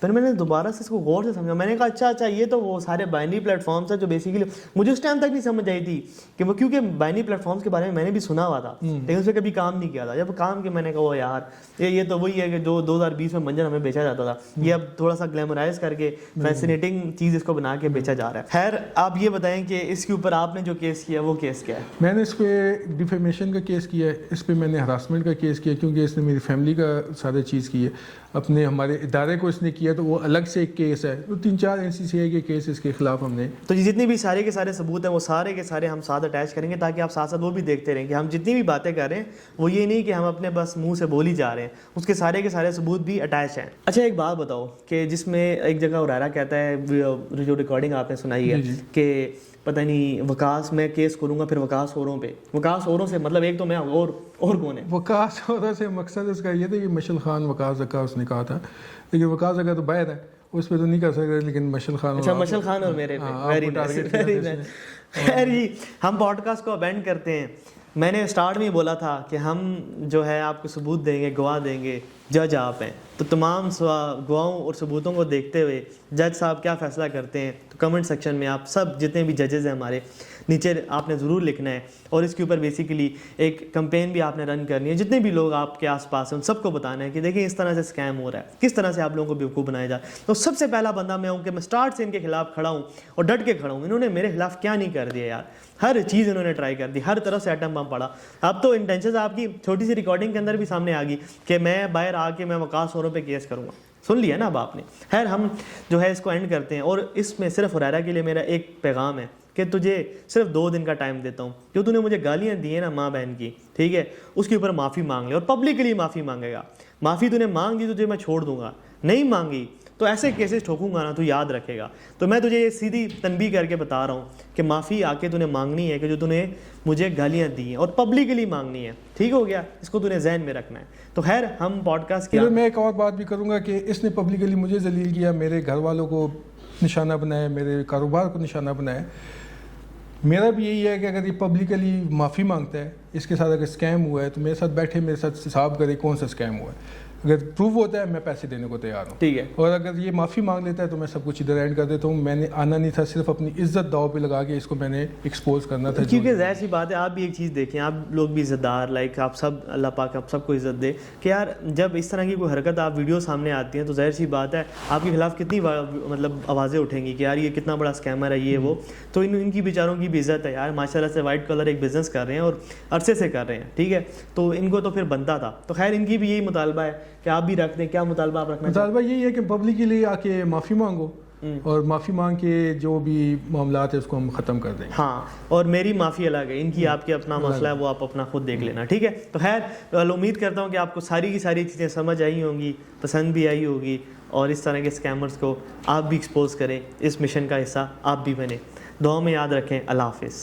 फिर मैंने दोबारा से इसको गौर से समझा, मैंने कहा अच्छा ये तो वो सारे बाइनरी प्लेटफॉर्म्स है जो बेसिकली मुझे उस टाइम तक नहीं समझ आई थी कि वो, क्योंकि बाइनरी प्लेटफॉर्म्स के बारे में मैंने भी सुना हुआ था लेकिन उस पर कभी काम नहीं किया था। जब काम किया मैंने कहा वो यार ये तो वही है कि जो 2020 में मंजर हमें बेचा जाता था, ये अब थोड़ा सा ग्लैमराइज करके फैसिनेटिंग चीज़ इसको बना के बेचा जा रहा है। खैर आप ये बताएं कि इसके ऊपर आपने जो केस किया वो केस क्या है? मैंने इस पर डिफेमेशन का केस किया है, इस पर मैंने हरासमेंट का केस किया, क्योंकि इसने मेरी फैमिली का सारी चीज़ की है, अपने हमारे इदारे को इसने किया, तो वो अलग से एक केस है। तो 3-4 NCCI के केस इसके खिलाफ हमने। तो जितने भी सारे के सारे सबूत हैं वो सारे के सारे हम साथ अटैच करेंगे, ताकि आप साथ साथ वो भी देखते रहें कि हम जितनी भी बातें कर रहे हैं वो ये नहीं कि हम अपने बस मुंह से बोल ही जा रहे हैं, उसके सारे के सारे सबूत भी अटैच हैं। अच्छा एक बात बताओ कि जिसमें एक जगह उरारा कहता है, जो रिकॉर्डिंग आपने सुनाई है कि पता नहीं वकास मैं केस करूँगा, फिर वकास औरों पे, वकास औरों से मतलब एक तो मैं और कौन है? वकास औरों से मकसद उसका ये था कि मशल खान वकास अक्का उसने कहा था, लेकिन वकास अक्का तो बाहर है, उस पर तो नहीं कर सकते, लेकिन मशल खान। अच्छा मशल खान और मेरे पे वेरी नाइस। खैर जी हम पॉडकास्ट को अबेंड करते हैं। मैंने स्टार्ट में ही बोला था कि हम जो है आपको सबूत देंगे, गवाह देंगे, जज आप हैं, तो तमाम गवाहों और सबूतों को देखते हुए जज साहब क्या फ़ैसला करते हैं, तो कमेंट सेक्शन में आप सब जितने भी जजेस हैं हमारे नीचे आपने ज़रूर लिखना है, और इसके ऊपर बेसिकली एक कैंपेन भी आपने रन करनी है। जितने भी लोग आपके आसपास हैं उन सबको बताना है कि देखिए इस तरह से स्कैम हो रहा है, किस तरह से आप लोगों को बेवकूफ़ बनाया जाए। तो सबसे पहला बंदा मैं हूँ कि मैं स्टार्ट से इनके खिलाफ खड़ा हूँ और डट के खड़ा हूँ। इन्होंने मेरे खिलाफ क्या नहीं कर दिया यार, हर चीज़ इन्होंने ट्राई कर दी, हर तरफ से एटम बम पड़ा। अब तो इंटेंशन आपकी छोटी सी रिकॉर्डिंग के अंदर भी सामने आ गई कि मैं बाहर आके मैं वकास औरों पे केस करूँगा। सुन लिया ना अब आपने। खैर हम जो है इसको एंड करते हैं, और इसमें सिर्फ हुरैरा के लिए मेरा एक पैगाम है कि तुझे सिर्फ 2 दिन का टाइम देता हूँ। जो तूने मुझे गालियाँ दी है ना माँ बहन की, ठीक है, उसके ऊपर माफ़ी मांग ले, और पब्लिकली माफ़ी मांगेगा। माफ़ी तूने मांग दी तुझे मैं छोड़ दूंगा, नहीं मांगी तो ऐसे केसेस ठोकूंगा ना तो याद रखेगा। तो मैं तुझे ये सीधी तनबीह करके बता रहा हूँ कि माफ़ी आके तूने मांगनी है कि जो तूने मुझे गालियाँ दी हैं, और पब्लिकली मांगनी है, ठीक हो गया, इसको तूने जहन में रखना है। तो खैर हम पॉडकास्ट फिर के मैं एक और बात भी करूँगा कि इसने पब्लिकली मुझे जलील किया, मेरे घर वालों को निशाना बनाया, मेरे कारोबार को निशाना बनाया। मेरा भी यही है कि अगर ये पब्लिकली माफ़ी मांगता है, इसके साथ अगर स्कैम हुआ है तो मेरे साथ बैठे, मेरे साथ हिसाब करे कौन सा स्कैम हुआ है। अगर प्रूव होता है मैं पैसे देने को तैयार हूँ, ठीक है। और अगर ये माफ़ी मांग लेता है तो मैं सब कुछ इधर एंड कर देता हूँ। मैंने आना नहीं था, सिर्फ अपनी इज्जत दाव पे लगा के इसको मैंने एक्सपोज करना था। क्योंकि जाहिर सी बात है, आप भी एक चीज़ देखें, आप लोग भी इज़्ज़तदार, लाइक आप सब, अल्लाह पाक आप सबको इज़्ज़त दे कि यार जब इस तरह की कोई हरकत आप वीडियो सामने आती है तो जाहिर सी बात है आपके खिलाफ कितनी मतलब आवाज़ें उठेंगी कि यार ये कितना बड़ा स्कैमर है ये वो। तो इनकी बेचारों की भी इज़्ज़त है यार, माशाल्लाह से वाइट कलर एक बिज़नेस कर रहे हैं और अरसे से कर रहे हैं, ठीक है। तो इनको तो फिर बनता था। तो खैर इनकी भी यही मुतालबा है कि आप भी रख दें। क्या मुतालबा आप रखना? मुतालबा यही है कि पब्लिकली आके माफ़ी मांगो, और माफ़ी मांग के जो भी मामलात है उसको हम ख़त्म कर देंगे। हाँ, और मेरी माफ़ी अलग है, इनकी आपके अपना मसला है, वो आप अपना खुद देख लेना, ठीक है। तो खैर उम्मीद करता हूँ कि आपको सारी की सारी चीज़ें समझ आई होंगी, पसंद भी आई होगी, और इस तरह के स्कैमर्स को आप भी एक्सपोज करें, इस मिशन का हिस्सा आप भी बने। दुआ में याद रखें। अल्लाह हाफिज़।